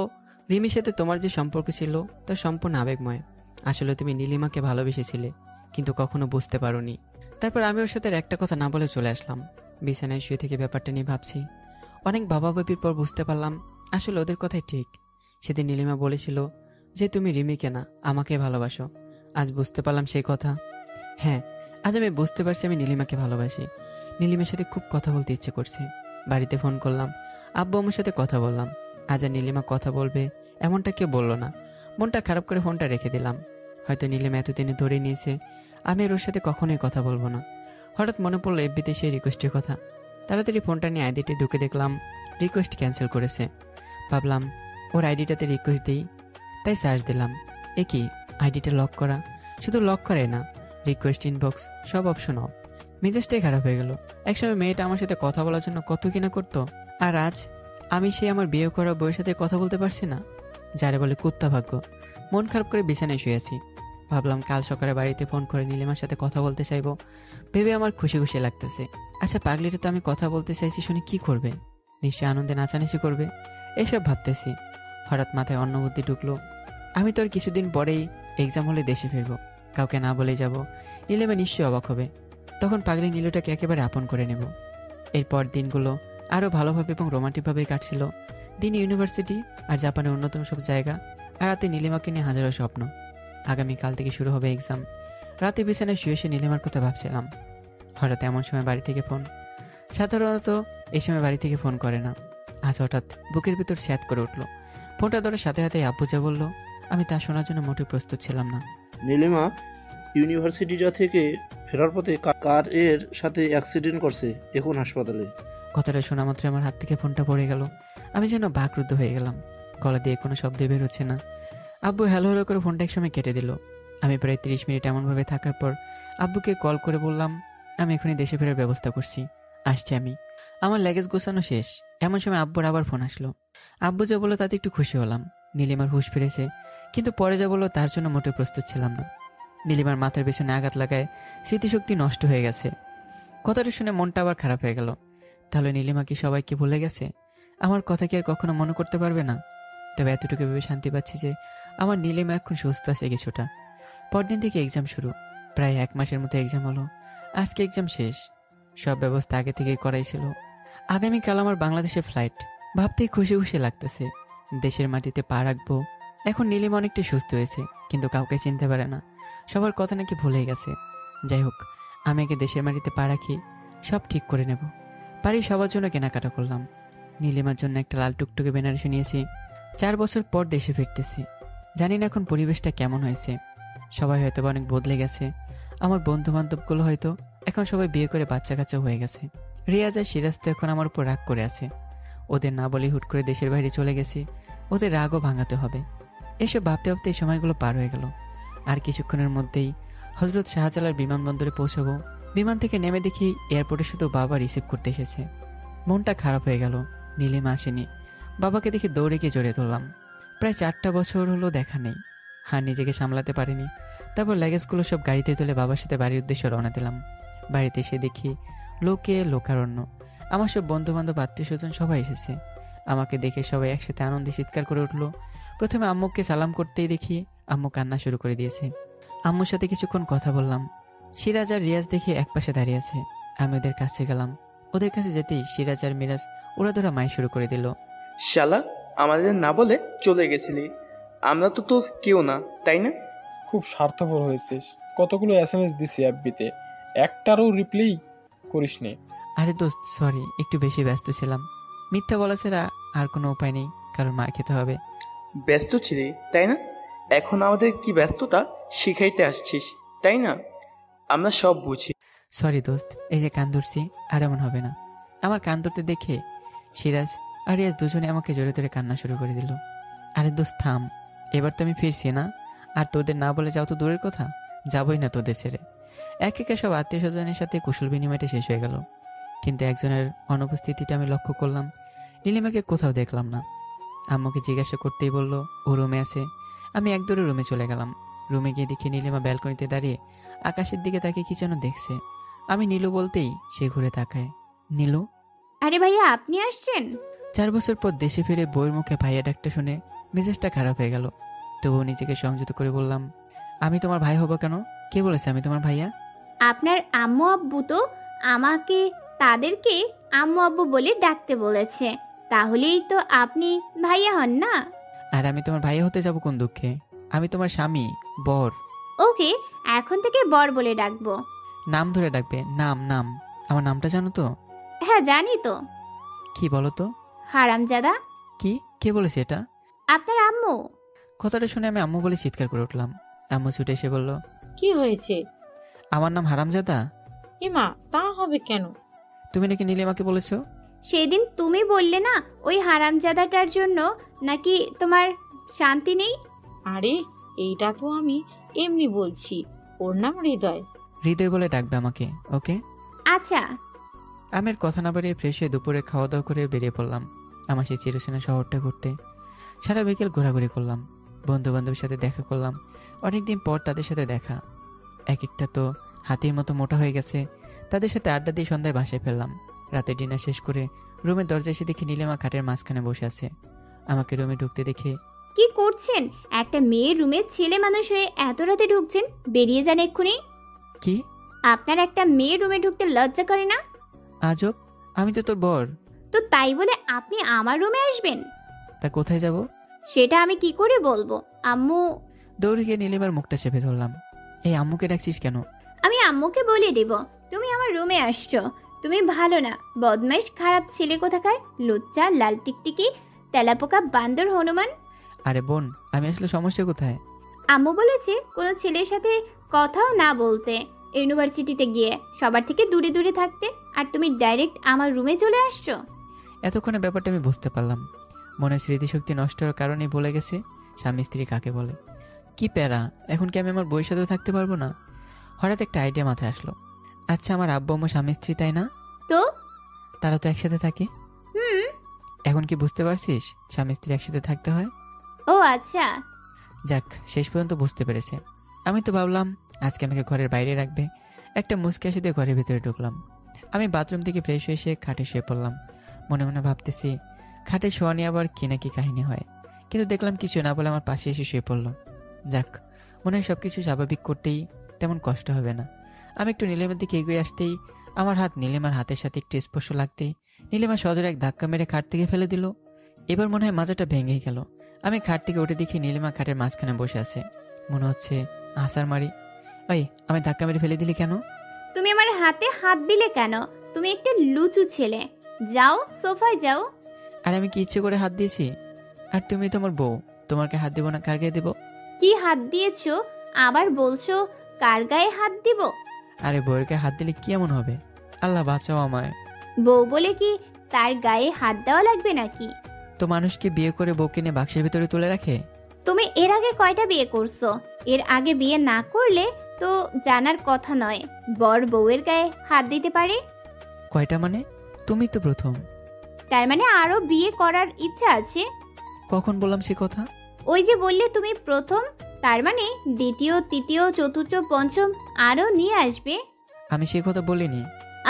রিমির সাথে তোমার যে সম্পর্ক ছিল তা সম্পূর্ণ আবেগময়। আসলে তুমি নীলিমাকে ভালোবেসেছিলে, কিন্তু কখনো বুঝতে পারোনি। তারপর আমি ওর সাথে একটা কথা না বলে চলে আসলাম। বিছানায় শুয়ে থেকে ব্যাপারটা নিয়ে ভাবছি। অনেক ভাবাভাবির পর বুঝতে পারলাম আসলে ওদের কথাই ঠিক। সেদিন নীলিমা বলেছিল যে তুমি রিমিকে না আমাকে ভালোবাসো। আজ বুঝতে পারলাম সেই কথা। হ্যাঁ, আজ আমি বুঝতে পারছি আমি নীলিমাকে ভালোবাসি। নীলিমার সাথে খুব কথা বলতে ইচ্ছে করছে। বাড়িতে ফোন করলাম, আব্বু আম্মুর সাথে কথা বললাম। আজ আর নীলিমা কথা বলবে এমনটা কেউ বললো না। মনটা খারাপ করে ফোনটা রেখে দিলাম। হয়তো নীলিমা এতদিনে ধরে নিয়েছে আমি আর ওর সাথে কখনোই কথা বলবো না। হঠাৎ মনে পড়লো এফবিতে সেই রিকোয়েস্টের কথা। তাড়াতাড়ি ফোনটা নিয়ে আইডিতে ঢুকে দেখলাম রিকোয়েস্ট ক্যান্সেল করেছে। ভাবলাম ওর আইডিটাতে রিকোয়েস্ট দিই, তাই সার্চ দিলাম। এ কি, আইডিটা লক করা? শুধু লক করে না, রিকোয়েস্ট, ইনবক্স সব অপশন অফ। মেজাজটাই খারাপ হয়ে গেল। একসময় মেয়েটা আমার সাথে কথা বলার জন্য কত কিনা করতো, আর আজ আমি সে আমার বিয়ে করা বউয়ের সাথে কথা বলতে পারছি না, যারে বলে কুত্তা ভাগ্য। মন খারাপ করে বিছানায় শুয়েছি। ভাবলাম কাল সকালে বাড়িতে ফোন করে নীলিমার সাথে কথা বলতে চাইবো, ভেবে আমার খুশি খুশি লাগতেছে। আচ্ছা, পাগলিটা তো আমি কথা বলতে চাইছি শুনে কি করবে? নিশ্চয়ই আনন্দে নাচানাচি করবে, এসব ভাবতেছি। হঠাৎ মাথায় অন্য বুদ্ধি ঢুকলো। আমি তো আর কিছুদিন পরেই এক্সাম হলে দেশে ফিরবো, কাউকে না বলেই যাব। নীলিমা নিশ্চয়ই অবাক হবে। তখন পাগলি নীলুটাকে একেবারে আপন করে নেব। এরপর দিনগুলো আরও ভালোভাবে এবং রোমান্টিকভাবেই কাটছিল। দিন ইউনিভার্সিটি আর জাপানের অন্যতম সব জায়গা, আর রাতে নীলিমাকে নিয়ে হাজারো স্বপ্ন। আগামীকাল থেকে শুরু হবে এক্সাম। রাতে বিছানায় শুয়ে শুয়ে নীলিমার কথা ভাবছিলাম। হঠাৎ এমন সময় বাড়ি থেকে ফোন। সাধারণত এই সময় বাড়ি থেকে ফোন করে না। আজ হঠাৎ বুকের ভিতর স্যাঁত করে উঠলো। ফোনটা ধরার সাথে সাথে আব্বু যা বলল আমি তা শোনার জন্য মোটেও প্রস্তুত ছিলাম না। নীলিমা ইউনিভার্সিটিটা থেকে ফেরার পথে কার এর সাথে অ্যাক্সিডেন্ট করছে, এখন হাসপাতালে। কথাটা শোনা মাত্র আমার হাত থেকে ফোনটা পড়ে গেল। আমি যেন বাকরুদ্ধ হয়ে গেলাম। গলা দিয়ে কোনো শব্দ বের হচ্ছে না। আব্বু হ্যালো হ্যালো করে ফোনটা এক সময় কেটে দিল। আমি প্রায় 30 মিনিট এমনভাবে থাকার পর আব্বুকে কল করে বললাম আমি এখনই দেশে ফেরার ব্যবস্থা করছি, আসছি আমি। আমার লাগেজ গোছানো শেষ। এমন সময় আব্বুর আবার ফোন আসলো। আব্বু যা বললো তাতে একটু খুশি হলাম। নীলিমার হুঁশ ফিরেছে, কিন্তু পরে যা বললো তার জন্য মোটেও প্রস্তুত ছিলাম না। নীলিমার মাথার পেছনে আঘাত লাগায় স্মৃতিশক্তি নষ্ট হয়ে গেছে। কথাটা শুনে মনটা আবার খারাপ হয়ে গেল। তাহলে নীলিমা কি সবাইকে ভুলে গেছে? আমার কথা কি আর কখনো মনে করতে পারবে না? তবে এতটুকু ভেবে শান্তি পাচ্ছি যে আমার নীলিমা এখন সুস্থ আছে কিছুটা। পরদিন থেকে এক্সাম শুরু। প্রায় 1 মাসের মতো এক্সাম হলো। আজকে এক্সাম শেষ। সব ব্যবস্থা আগে থেকেই করাই ছিল। আগামীকাল আমার বাংলাদেশে ফ্লাইট। ভাবতেই খুশি খুশি লাগতেছে। দেশের মাটিতে পা রাখবো। এখন নীলিমা অনেকটা সুস্থ হয়েছে, কিন্তু কাউকে চিনতে পারে না। সবার কথা নাকি ভুলে গেছে। যাই হোক, আমি আগে দেশের মাটিতে পা রাখি, সব ঠিক করে নেব। বাড়ি সবার জন্য কেনাকাটা করলাম। নীলিমার জন্য একটা লাল টুকটুকে বেনারসি নিয়েছি। 4 বছর পর দেশে ফিরতেছি। জানি না এখন পরিবেশটা কেমন হয়েছে। সবাই হয়তো অনেক বদলে গেছে। আমার বন্ধু বান্ধবগুলো হয়তো এখন সবাই বিয়ে করে বাচ্চা কাচ্চা হয়ে গেছে। রিয়াজ আর সিরাজ তো এখন আমার উপর রাগ করে আছে। ওদের না বলে হুট করে দেশের বাইরে চলে গেছি। ওদের রাগও ভাঙাতে হবে। এসব ভাবতে ভাবতে এই সময়গুলো পার হয়ে গেল। আর কিছুক্ষণের মধ্যেই হজরত শাহজালাল বিমানবন্দরে পৌঁছাবো। বিমান থেকে নেমে দেখি এয়ারপোর্টে শুধু বাবা রিসিভ করতে এসেছে। মনটা খারাপ হয়ে গেল। নীলিমা আসেনি। বাবাকে দেখে দৌড়ে গিয়ে জড়িয়ে ধরলাম। প্রায় 4টা বছর হলো দেখা নেই। আর নিজেকে সামলাতে পারিনি। তারপর লাগেজগুলো সব গাড়িতে তুলে বাবার সাথে বাড়ির উদ্দেশ্যে রওনা দিলাম। বাড়িতে এসে দেখি লোকে লোকারণ্য। আমার সব বন্ধু বান্ধব আত্মীয় স্বজন সবাই এসেছে। আমাকে দেখে সবাই একসাথে আনন্দে চিৎকার করে উঠলো। প্রথমে আম্মুকে সালাম করতেই দেখি আম্মু কান্না শুরু করে দিয়েছে। আম্মুর সাথে কিছুক্ষণ কথা বললাম। সিরাজ আর রিয়াজ দেখে একপাশে দাঁড়িয়ে আছে। আমি ওদের কাছে গেলাম। ওদের কাছে যেতেই সিরাজ আর মিরাজ ওরা ধরা মাই শুরু করে দিল। শালা, আমাদের না বলে চলে গেছিলি। আমরা তো তোর কেউ না, তাই না? খুব স্বার্থপর হয়েছিস। কতগুলো SMS দিছি এফবিতে, একটারও রিপ্লাই করিসনি। আরে দোস্ত, সরি, একটু বেশি ব্যস্ত ছিলাম। মিথ্যা বলা ছাড়া আর কোনো উপায় নেই, কারণ মার খেতে হবে। ব্যস্ত ছিলি, তাই না? এখন আমাদের কি ব্যস্ততা শিখাইতে আসছিস, তাই না? আমরা সব বুঝি। সরি দোস্ত, এই যে কান ধরছি, আর এমন হবে না। আমার কান ধরতে দেখে সিরাজ আর রিয়াজ দুজনে আমাকে জোরে ধরে কান্না শুরু করে দিল। আরে দোস্ত থাম, এবার তো আমি ফিরছি না। আর তোদের না বলে যাও তো দূরের কথা, যাবই না তোদের ছেড়ে। এক একে সব আত্মীয় স্বজনের সাথে কুশল বিনিময়টা শেষ হয়ে গেল। কিন্তু একজনের অনুপস্থিতিটা আমি লক্ষ্য করলাম। নীলিমাকে কোথাও দেখলাম না। আম্মুকে জিজ্ঞাসা করতেই বলল ও রুমে আছে। আমি একদৌড়ে রুমে চলে গেলাম। রুমে গিয়ে দেখি নীলিমা ব্যালকনিতে দাঁড়িয়ে আকাশের দিকে তাকিয়ে কি যেন দেখছে। আমি নীলু বলতেই সে ঘুরে তাকায়। নীলু? আরে ভাইয়া, আপনি আসছেন? 4 বছর পর দেশে ফিরে বউয়ের মুখে ভাইয়া ডাকটা শুনে মেজাজটা খারাপ হয়ে গেল। তবুও নিজেকে সংযত করে বললাম, আমি তোমার ভাই হব কেন? কে বলেছে আমি তোমার ভাইয়া? আপনার আম্মু আব্বু তো আমাকে তাদেরকে আম্মু আব্বু বলে ডাকতে বলেছে। তাহলেই তো আপনি ভাইয়া হন না? আর আমি তোমার ভাইয়া হতে যাব কোন দুঃখে? আমি তোমার স্বামী, বর। ওকে, এখন থেকে বর বলে ডাকবো। নাম ধরে ডাকবে। নাম নাম আমার নামটা জানো তো? হ্যাঁ জানি তো। কি বলো তো? হারামজাদা। কি? কে বলেছে এটা? আপনার আম্মু। কথাটা শুনে আমি আম্মু বলে চিৎকার করে উঠলাম। আম্মু ছুটে এসে বলল, কি হয়েছে? আমার নাম হারামজাদা? এমা, তা হবে কেন? তুমি নাকি নীলিমাকে বলেছো? সেদিন তুমি বললে না ওই হারামজাদাটার জন্য নাকি তোমার শান্তি নেই। আরে, এইটা তো আমি এমনি বলছি। ওর নাম হৃদয়। হৃদয় বলে ডাকবে আমাকে, ওকে? আচ্ছা। আমি আর কথা না বাড়িয়ে ফ্রেশ হয়ে দুপুরে খাওয়া দাওয়া করে বেরিয়ে পড়লাম আমার সেই চিরচেনা শহরটা ঘুরতে। সারা বিকেল ঘোরাঘুরি করলাম। বন্ধু বান্ধবের সাথে দেখা করলাম। অনেকদিন পর তাদের সাথে দেখা। এক একটা তো হাতির মতো মোটা হয়ে গেছে। তাদের সাথে আড্ডা দিয়ে সন্ধ্যায় বাসায় ফেললাম। রাতে ডিনার শেষ করে রুমের দরজা এসে দেখি নীলিমা খাটের মাঝখানে বসে আছে। আমাকে রুমে ঢুকতে দেখে, কি করছেন? একটা মেয়ের রুমে ছেলে মানুষ হয়ে এত রাতে ঢুকছেন? বেরিয়ে যান এক্ষুনি। কি? আপনার একটা মেয়ের রুমে ঢুকতে লজ্জা করে না? আজব, আমি তো তোর বর। তো তাই বলে আপনি আমার রুমে আসবেন? তা কোথায় যাব? সেটা আমি কি করে বলবো? আম্মু। দৌড়ে গিয়ে নীলিমার মুখটা চেপে ধরলাম। এই আম্মুকে ডাকছিস কেন? আমি আম্মুকে বলে দেব তুমি আমার রুমে আসছো। তুমি ভালো না, বদমাইশ, খারাপ ছেলে কোথাকার, লুচ্চা, লাল টিকটিকি, তেলাপোকা, বান্দর, হনুমান। আরে বোন, আমি আসলে সমস্যা কোথায়? আম্মু বলেছে কোনো ছেলের সাথে কথাও না বলতে, ইউনিভার্সিটিতে গিয়ে সবার থেকে দূরে দূরে থাকতে, আর তুমি ডাইরেক্ট আমার রুমে চলে আসছো। এতক্ষণে ব্যাপারটা আমি বুঝতে পারলাম। মনে স্মৃতিশক্তি নষ্ট হওয়ার কারণেই বলে গেছে স্বামী স্ত্রী কাকে বলে। কি প্যারা, এখন কি আমি আমার বউয়ের সাথেও থাকতে পারবো না? হঠাৎ একটা আইডিয়া মাথায় আসলো। আচ্ছা, আমার আব্বু আম্মু স্বামী স্ত্রী, তাই না? তো তারা তো একসাথে থাকে। হুম। এখন কি বুঝতে পারছিস স্বামী স্ত্রী একসাথে থাকতে হয়? ও আচ্ছা। যাক, শেষ পর্যন্ত বুঝতে পেরেছে। আমি তো ভাবলাম আজকে আমাকে ঘরের বাইরে রাখবে। একটা মুচকি হাসি দিয়ে ঘরের ভিতরে ঢুকলাম। আমি বাথরুম থেকে ফ্রেশ হয়ে এসে খাটে শুয়ে পড়লাম। মনে মনে ভাবতেছি খাটে শোয়া নিয়ে আবার কি না কি কাহিনী হয়, কিন্তু দেখলাম কিছু না বলে আমার পাশে এসে শুয়ে পড়লো। যাক, মনে হয় সব কিছু স্বাভাবিক করতেই তেমন কষ্ট হবে না। আমি একটু নীলিমার দিকে এগিয়ে আসতেই আমার হাত নীলিমার হাতের সাথে একটু স্পর্শ লাগতেই নীলিমা সজোরে এক ধাক্কা মেরে খাট থেকে ফেলে দিল। এবার মনে হয় মাজাটা ভেঙে গেল। আমি খাট থেকে উঠে দেখি নীলিমা খাটের মাঝখানে বসে আছে। মনে হচ্ছে আসার মারি। ওই, আমি ধাক্কা মেরে ফেলে দিলি কেন? তুমি আমার হাতে হাত দিলে কেন? তুমি একটা লুচু ছেলে। যাও, সোফায় যাও। আর আমি কি ইচ্ছে করে হাত দিয়েছি? আর তুমি তো আমার বউ, তোমাকে হাত দেবো না কার গায়ে দেবো? কি হাত দিয়েছো? আবার বলছো কার গায়ে হাত দিব? আরে বউয়ের গায়ে হাত দিলে কি এমন হবে? আল্লাহ বাঁচাও আমায়। বউ বলে কি তার গায়ে হাত দেওয়া লাগবে নাকি? তো মানুষকে বিয়ে করে বউকে নিয়ে বাক্সের ভিতরে তুলে রাখে? তুমি এর আগে কয়টা বিয়ে করছো? এর আগে বিয়ে না করলে তো জানার কথা নয় বর বউয়ের গায়ে হাত দিতে পারে। কয়টা মানে? তুমি তো প্রথম। তার মানে আরো বিয়ে করার ইচ্ছা আছে? কখন বললাম সে কথা? ওই যে বললে তুমি প্রথম, তার মানে দ্বিতীয়, তৃতীয়, চতুর্থ, পঞ্চম আরো নিয়ে আসবে। আমি সে কথা বলিনি।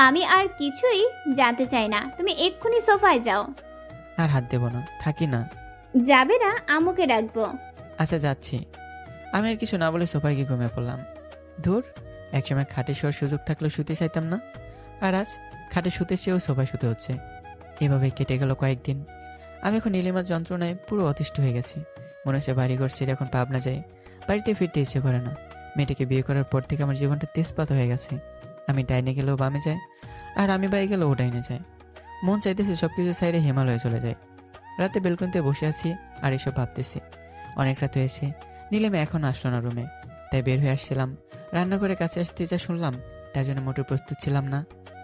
আমি আর কিছুই জানতে চাই না, তুমি এক্ষুনি সোফায় যাও। আর হাত দেবো না, থাকি না। যাবে না? আম্মুকে ডাকবো। আচ্ছা যাচ্ছি। আমি আর কিছু না বলে সোফায় গিয়ে ঘুমিয়ে পড়লাম। ধুর, একসময় খাটে শোয়ার সুযোগ থাকলেও শুতে চাইতাম না, আর আজ খাটে শুতে চেয়েও সোফায় শুতে হচ্ছে। এভাবে কেটে গেল কয়েকদিন। আমি এখন নীলিমার যন্ত্রণায় পুরো অতিষ্ঠ হয়ে গেছি। মনে হচ্ছে বাড়িঘর ছেড়ে এখন পাবনা যায়। বাড়িতে ফিরতে ইচ্ছে করে না। মেয়েটাকে বিয়ে করার পর থেকে আমার জীবনটা তেজপাত হয়ে গেছে। আমি ডাইনে গেলেও বামে যায়, আর আমি বাই গেলেও ও ডাইনে যায়। মন চাইতেছে সব কিছু সাইডে হিমালয়ে চলে যায়। রাতে বেলকনিতে বসে আছি আর এসব ভাবতেছি। অনেক রাত হয়েছে, নীলিমা এখন আসলো না রুমে, তাই বের হয়ে আসছিলাম। রান্না করে কাছে আসতে যা শুনলাম তার জন্য মোটেও প্রস্তুত ছিলাম না।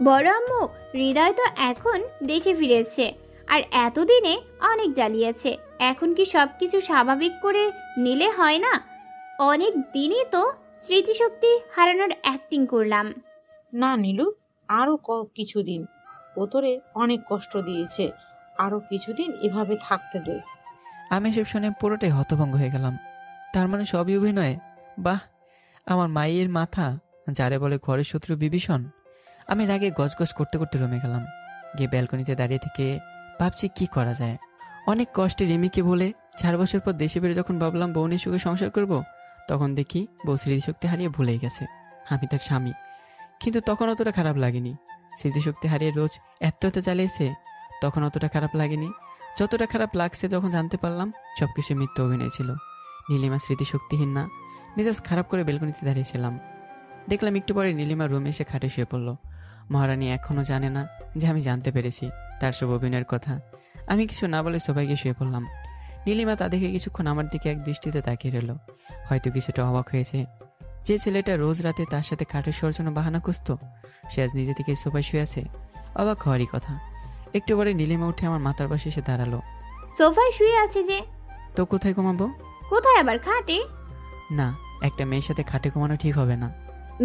বড় আম্মু, হৃদয় তো এখন দেশে ফিরেছে, আর এতদিনে অনেক জ্বালিয়েছে। এখন কি সবকিছু স্বাভাবিক করে নিলে হয় না? অনেক দিনই তো স্মৃতিশক্তি হারানোর অ্যাক্টিং করলাম। না নীলু, আরও কিছুদিন। ও তোরে অনেক কষ্ট দিয়েছে, আরও কিছুদিন এভাবে থাকতে দে। আমি এসব শুনে পুরোটাই হতভঙ্গ হয়ে গেলাম। তার মানে সবই অভিনয়? বাহ, আমার মায়ের মাথা যারে বলে ঘরের শত্রু বিভীষণ। আমি রাগে গজগজ করতে করতে রুমে গেলাম। গিয়ে ব্যালকনিতে দাঁড়িয়ে থেকে ভাবছি কি করা যায়। অনেক কষ্টে রিমিকে বলে 4 বছর পর দেশে ফিরে যখন ভাবলাম বউ নিয়ে সুখে সংসার করব, তখন দেখি বউ স্মৃতিশক্তি হারিয়ে ভুলেই গেছে আমি তার স্বামী। কিন্তু তখন অতটা খারাপ লাগেনি। স্মৃতিশক্তি হারিয়ে রোজ এত চালিয়েছে, তখন অতটা খারাপ লাগেনি। যতটা খারাপ লাগছে যখন জানতে পারলাম সবকিছু মিথ্যা অভিনয় ছিল। নীলিমা স্মৃতিশক্তিহীন না। মেজাজ খারাপ করে বেলকনিতে দাঁড়িয়েছিলাম। দেখলাম একটু পরে নীলিমা রুমে এসে খাটে শুয়ে পড়ল। মহারানী এখনও জানে না যে আমি জানতে পেরেছি তার সব অভিনয়ের কথা। আমি কিছু না বলে সবাইকে শুয়ে পড়লাম। নীলিমা তা দেখে কিছুক্ষণ আমার দিকে এক দৃষ্টিতে তাকিয়ে রইল। হয়তো কিছুটা অবাক হয়েছে। যে ছেলেটা রোজ রাতে তার সাথে খাটে শোয়ার জন্য বাহানা খুঁজত, সে আজ নিজে থেকে সোফায় শুয়ে আছে। অবাক হওয়ারই কথা। একটু পরে নীলিমা উঠে আমার মাথার পাশে এসে দাঁড়ালো। সোফায় শুয়ে আছে যে? তো কোথায় ঘুমাবো? কোথায় আবার, খাটে? না, একটা মেয়ের সাথে খাটে ঘুমানো ঠিক হবে না।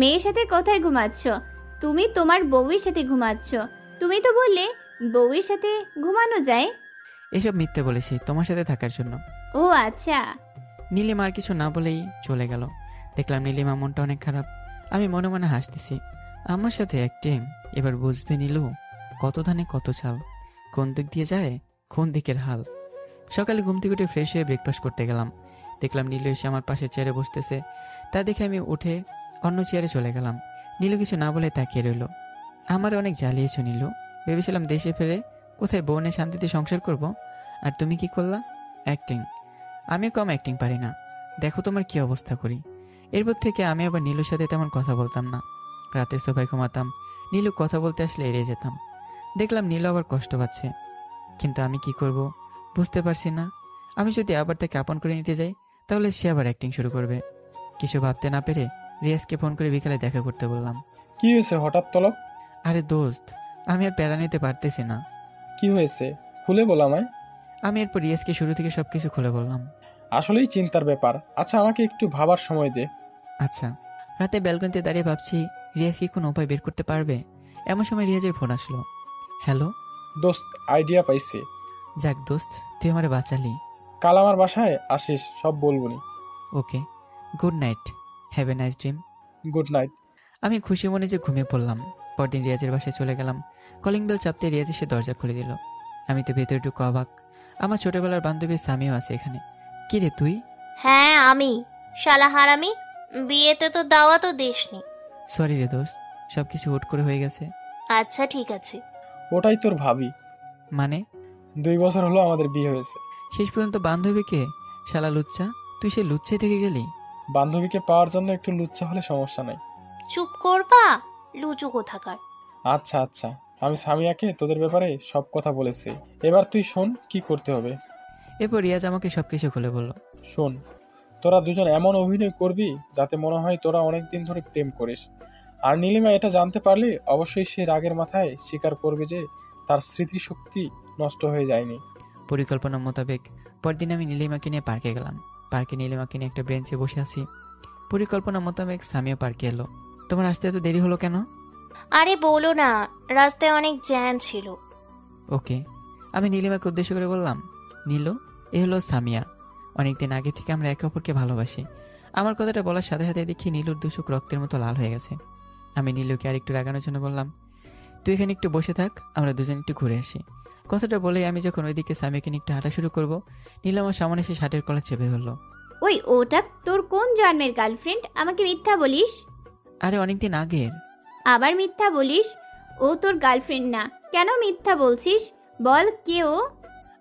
মেয়ের সাথে কোথায় ঘুমাচ্ছ? তুমি তোমার বউয়ের সাথে ঘুমাচ্ছ। তুমি তো বললে বউয়ের সাথে ঘুমানো যায়। এসব মিথ্যে বলেছি তোমার সাথে থাকার জন্য। ও আচ্ছা। নীলিমা আর কিছু না বলেই চলে গেল। দেখলাম নীলিমা মনটা অনেক খারাপ। আমি মনে মনে হাসতেছি। আমার সাথে একটিং। এবার বুঝবে নীলু, কত ধানে কত চাল, কোন দিক দিয়ে যায় কোন দিকের হাল। সকালে ঘুম থেকে উঠে ফ্রেশ হয়ে ব্রেকফাস্ট করতে গেলাম। দেখলাম নীলু এসে আমার পাশে চেয়ারে বসতেছে। তা দেখে আমি উঠে অন্য চেয়ারে চলে গেলাম। নীলু কিছু না বলে তাকিয়ে রইল। আমার অনেক জ্বালিয়েছ নীলু। ভেবেছিলাম দেশে ফিরে কোথায় বউ নিয়ে শান্তিতে সংসার করব, আর তুমি কি করলা? অ্যাক্টিং। আমি কম অ্যাক্টিং পারি না, দেখো তোমার কি অবস্থা করি। এরপর থেকে আমি আবার নীলুর সাথে তেমন কথা বলতাম না। রাতে সবাই ঘুমাতাম, নীলু কথা বলতে আসলে এড়িয়ে যেতাম। দেখলাম নীলু আবার কষ্ট পাচ্ছে, কিন্তু আমি কি করব বুঝতে পারছি না। আমি যদি আবার তাকে আপন করে নিতে যাই তাহলে সে আবার অ্যাক্টিং শুরু করবে। কিছু ভাবতে না পেরে রিয়াজকে ফোন করে বিকালে দেখা করতে বললাম। কি হয়েছে হঠাৎ তলব? আরে দোস্ত, আমি আর প্যারা নিতে পারতেছি না। কি হয়েছে খুলে বল আমায়। আমি এরপর রিয়াজকে শুরু থেকে সবকিছু খুলে বললাম। আসলেই চিন্তার ব্যাপার। আচ্ছা আমাকে একটু ভাবার সময় দে। আচ্ছা। রাতে ব্যালকনিতে দাঁড়িয়ে ভাবছি রিয়াজ কি কোনো উপায় বের করতে পারবে। এমন সময় রিয়াজের ফোন আসলো। হ্যালো, দোস্ত আইডিয়া পাইছি। যাক দোস্ত, তুই আমারে বাঁচালি। কাল আমার বাসায় আসিস, সব বলবনি। Okay, good night, have a nice dream. Good night. আমি খুশি মনে যে ঘুমিয়ে পড়লাম। পরদিন রিয়াজের বাসায় চলে গেলাম। কলিং বেল চাপতে রিয়াজ এসে দরজা খুলে দিল। আমি তো ভেতরে ঢুকে অবাক। আমার ছোটবেলার বান্ধবী সামিও আছে এখানে। কি রে তুই? হ্যাঁ আমি, শালা হারামি, বিয়েতে তো দাওয়াতও দেশনি। সরি রে দোস্ত, সব কিছু হুট করে হয়ে গেছে। আচ্ছা ঠিক আছে। ওটাই তোর ভাবি। মানে 2 বছর হলো আমাদের বিয়ে হয়েছে। শেষ পর্যন্ত বান্ধবীকে শালা লুচ্চা, তুই সে লুচ্চাই থেকে গেলি। বান্ধবীকে পাওয়ার জন্য একটু লুচ্চা হলে সমস্যা নাই। চুপ করবা, লুচু কোথাকার। আচ্ছা আচ্ছা, আমি সামিয়াকে তোদের ব্যাপারে সব কথা বলেছি। এবার তুই শোন কি করতে হবে। এরপর রিয়াজ আমাকে সবকিছু খুলে বলল। শোন, তোরা দুজন এমন অভিনয় করবি যাতে মনে হয় তোরা অনেকদিন ধরে প্রেম করিস। আর নীলিমা এটা জানতে পারলে অবশ্যই সে রাগের মাথায় স্বীকার করবে যে তার স্মৃতিশক্তি নষ্ট হয়ে যায়নি। পরিকল্পনা মোতাবেক পরদিন আমি নীলিমাকে নিয়ে পার্কে গেলাম। পার্কে নীলিমাকে নিয়ে একটা বেঞ্চে বসে আছি। পরিকল্পনা মোতাবেক সামিও পার্কে এলো। তোমার আসতে এত দেরি হলো কেন? আরে বলো না, রাস্তায় অনেক জ্যাম ছিল। ওকে, আমি নীলিমাকে উদ্দেশ্য করে বললাম, নীলু, এ হলো সামিয়া। অনেকদিন আগে থেকে আমরা একে অপরকে ভালোবাসি। আমার কথাটা বলার সাথে সাথে দেখি নীলুর দুচোখ রক্তের মতো লাল হয়ে গেছে। আমি নীলুকে আর একটু রাগানোর জন্য বললাম, তুই এখানে একটু বসে থাক, আমরা দুজন একটু ঘুরে আসি। কথাটা বলেই আমি যখন ওইদিকে সামিয়াকে নিয়ে একটু হাঁটা শুরু করবো, নীলু আমার সামনে এসে শার্টের কলার চেপে ধরলো। ওই ওটা তোর কোন জন্মের গার্লফ্রেন্ড? আমাকে মিথ্যা বলিস? আরে অনেকদিন আগের। আবার মিথ্যা বলিস? ও তোর গার্লফ্রেন্ড না। কেন মিথ্যা বলছিস? বল কে ও?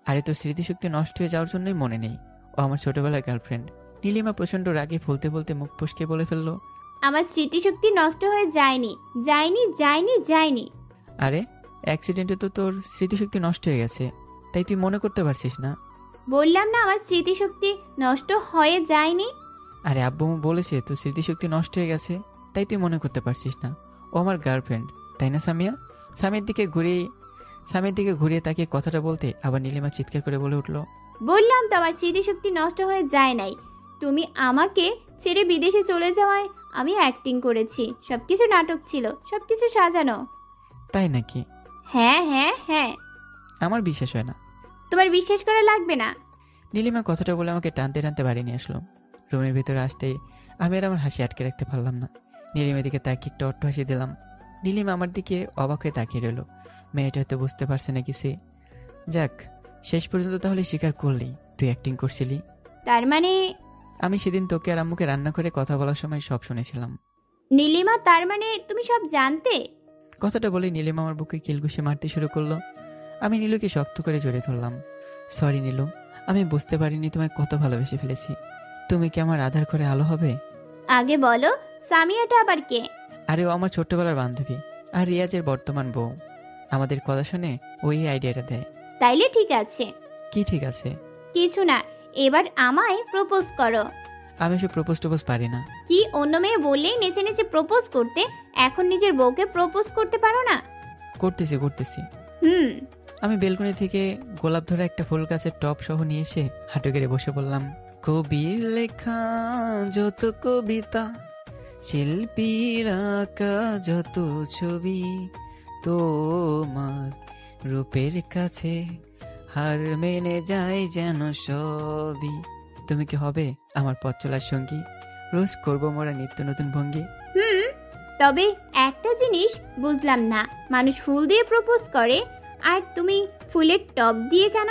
আরে তোর স্মৃতিশক্তি নষ্ট হয়ে যাওয়ার জন্যই মনে নেই, ও আমার ছোটবেলার গার্লফ্রেন্ড। নীলিমা প্রচণ্ড রাগে ফুলতে ফুলতে মুখ ফসকে বলে ফেললো, আমার স্মৃতিশক্তি নষ্ট হয়ে যায়নি, যায়নি, যায়নি, যায়নি। আরে অ্যাক্সিডেন্টে তো তোর স্মৃতিশক্তি নষ্ট হয়ে গেছে, তাই তুই মনে করতে পারছিস না? বললাম না আমার স্মৃতিশক্তি নষ্ট হয়ে যায়নি। আরে আব্বু বলেছে তোর স্মৃতিশক্তি নষ্ট হয়ে গেছে, তাই তুই মনে করতে পারছিস না। ও আমার গার্লফ্রেন্ড, তাই না সামিয়া? স্বামীর দিকে ঘুরিয়ে তাকিয়ে কথাটা বলতে আবার নীলিমা চিৎকার করে বলে উঠলো, বললাম তো আমার স্মৃতিশক্তি নষ্ট হয়ে যায় নাই। তুমি আমাকে ছেড়ে বিদেশে চলে যাওয়ায় আমি অ্যাক্টিং করেছি। সবকিছু নাটক ছিল, সবকিছু সাজানো। তাই নাকি? হ্যাঁ হ্যাঁ হ্যাঁ। আমার বিশ্বাস হয় না। তোমার বিশ্বাস করা লাগবে না। নীলিমা কথাটা বলে আমাকে টানতে টানতে বাড়ি নিয়ে আসলো। রুমের ভিতরে আসতেই আমি আর আমার হাসি আটকে রাখতে পারলাম না। নীলিমার দিকে তাকিয়ে একটা অট্ট হাসি দিলাম। নীলিমা আমার দিকে অবাক হয়ে তাকিয়ে রইল। মেয়েটা হয়তো বুঝতে পারছে না কিছুই। যাক, শেষ পর্যন্ত তাহলে স্বীকার করলি তুই অ্যাক্টিং করছিলি। তার মানে? আমি সেদিন তোকে আর আম্মুকে রান্না করে কথা বলার সময় সব শুনেছিলাম। নীলিমা, তার মানে তুমি সব জানতে? কথাটা বলে নীলিমা আমার বুকে কিলঘুষে মারতে শুরু করলো। আমি নীলুকে শক্ত করে জড়িয়ে ধরলাম। সরি নীলু, আমি বুঝতে পারিনি তোমায় কত ভালোবেসে ফেলেছি। তুমি কি আমার আধার করে আলো হবে? আগে বলো, সামিয়াটা আবার কে? আরে ও আমার ছোট্টবেলার বান্ধবী আর রিয়াজের বর্তমান বউ। আমাদের কথা শুনে ওই আইডিয়াটা দেয়। তাইলে ঠিক আছে। কি ঠিক আছে? কিছু না, এবার আমায় প্রপোজ করো। আমি সব প্রপোজ টোপোজ পারি না। কি অন্য মেয়ে বললেই নেচে নেচে প্রপোজ করতে, এখন নিজের বউকে প্রপোজ করতে পারো না? করতেছি। হুম। আমি বেলকনি থেকে গোলাপ ধরা একটা ফুল গাছের টপ সহ নিয়ে এসে হাঁটু গেড়ে বসে বললাম, কবির লেখা যত কবিতা, শিল্পীর আঁকা যত ছবি, তোমার রূপের কাছে হার মেনে যায় যেন সবই। তুমি কি হবে আমার পথ চলার সঙ্গী? রোজ করবো মোরা নিত্য নতুন ভঙ্গি। হুম, তবে একটা জিনিস বুঝলাম না, মানুষ ফুল দিয়ে প্রপোজ করে আর তুমি ফুলের টব দিয়ে কেন?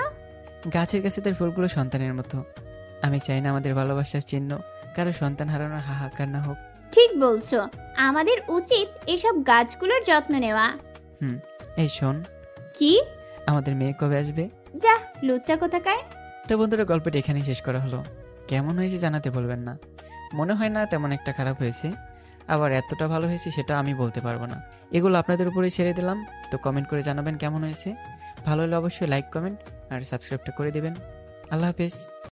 গাছের কাছে তার ফুলগুলো সন্তানের মতো। আমি চাই না আমাদের ভালোবাসার চিহ্ন কারো সন্তান হারানোর হাহাকার না হোক। ঠিক বলছো, আমাদের উচিত এসব গাছগুলোর যত্ন নেওয়া। এই শোন। কি? আমাদের মেয়ে কবে আসবে? যা লুচ্চা কোথাকার। তো বন্ধুরা, গল্পটা এখানেই শেষ করা হলো। কেমন হয়েছে জানাতে বলবেন না। মনে হয় না তেমন একটা খারাপ হয়েছে, আবার এতটা ভালো হয়েছে সেটা আমি বলতে পারবো না। এগুলো আপনাদের উপরেই ছেড়ে দিলাম। তো কমেন্ট করে জানাবেন কেমন হয়েছে। ভালো হলে অবশ্যই লাইক, কমেন্ট আর সাবস্ক্রাইবটা করে দেবেন। আল্লাহ হাফেজ।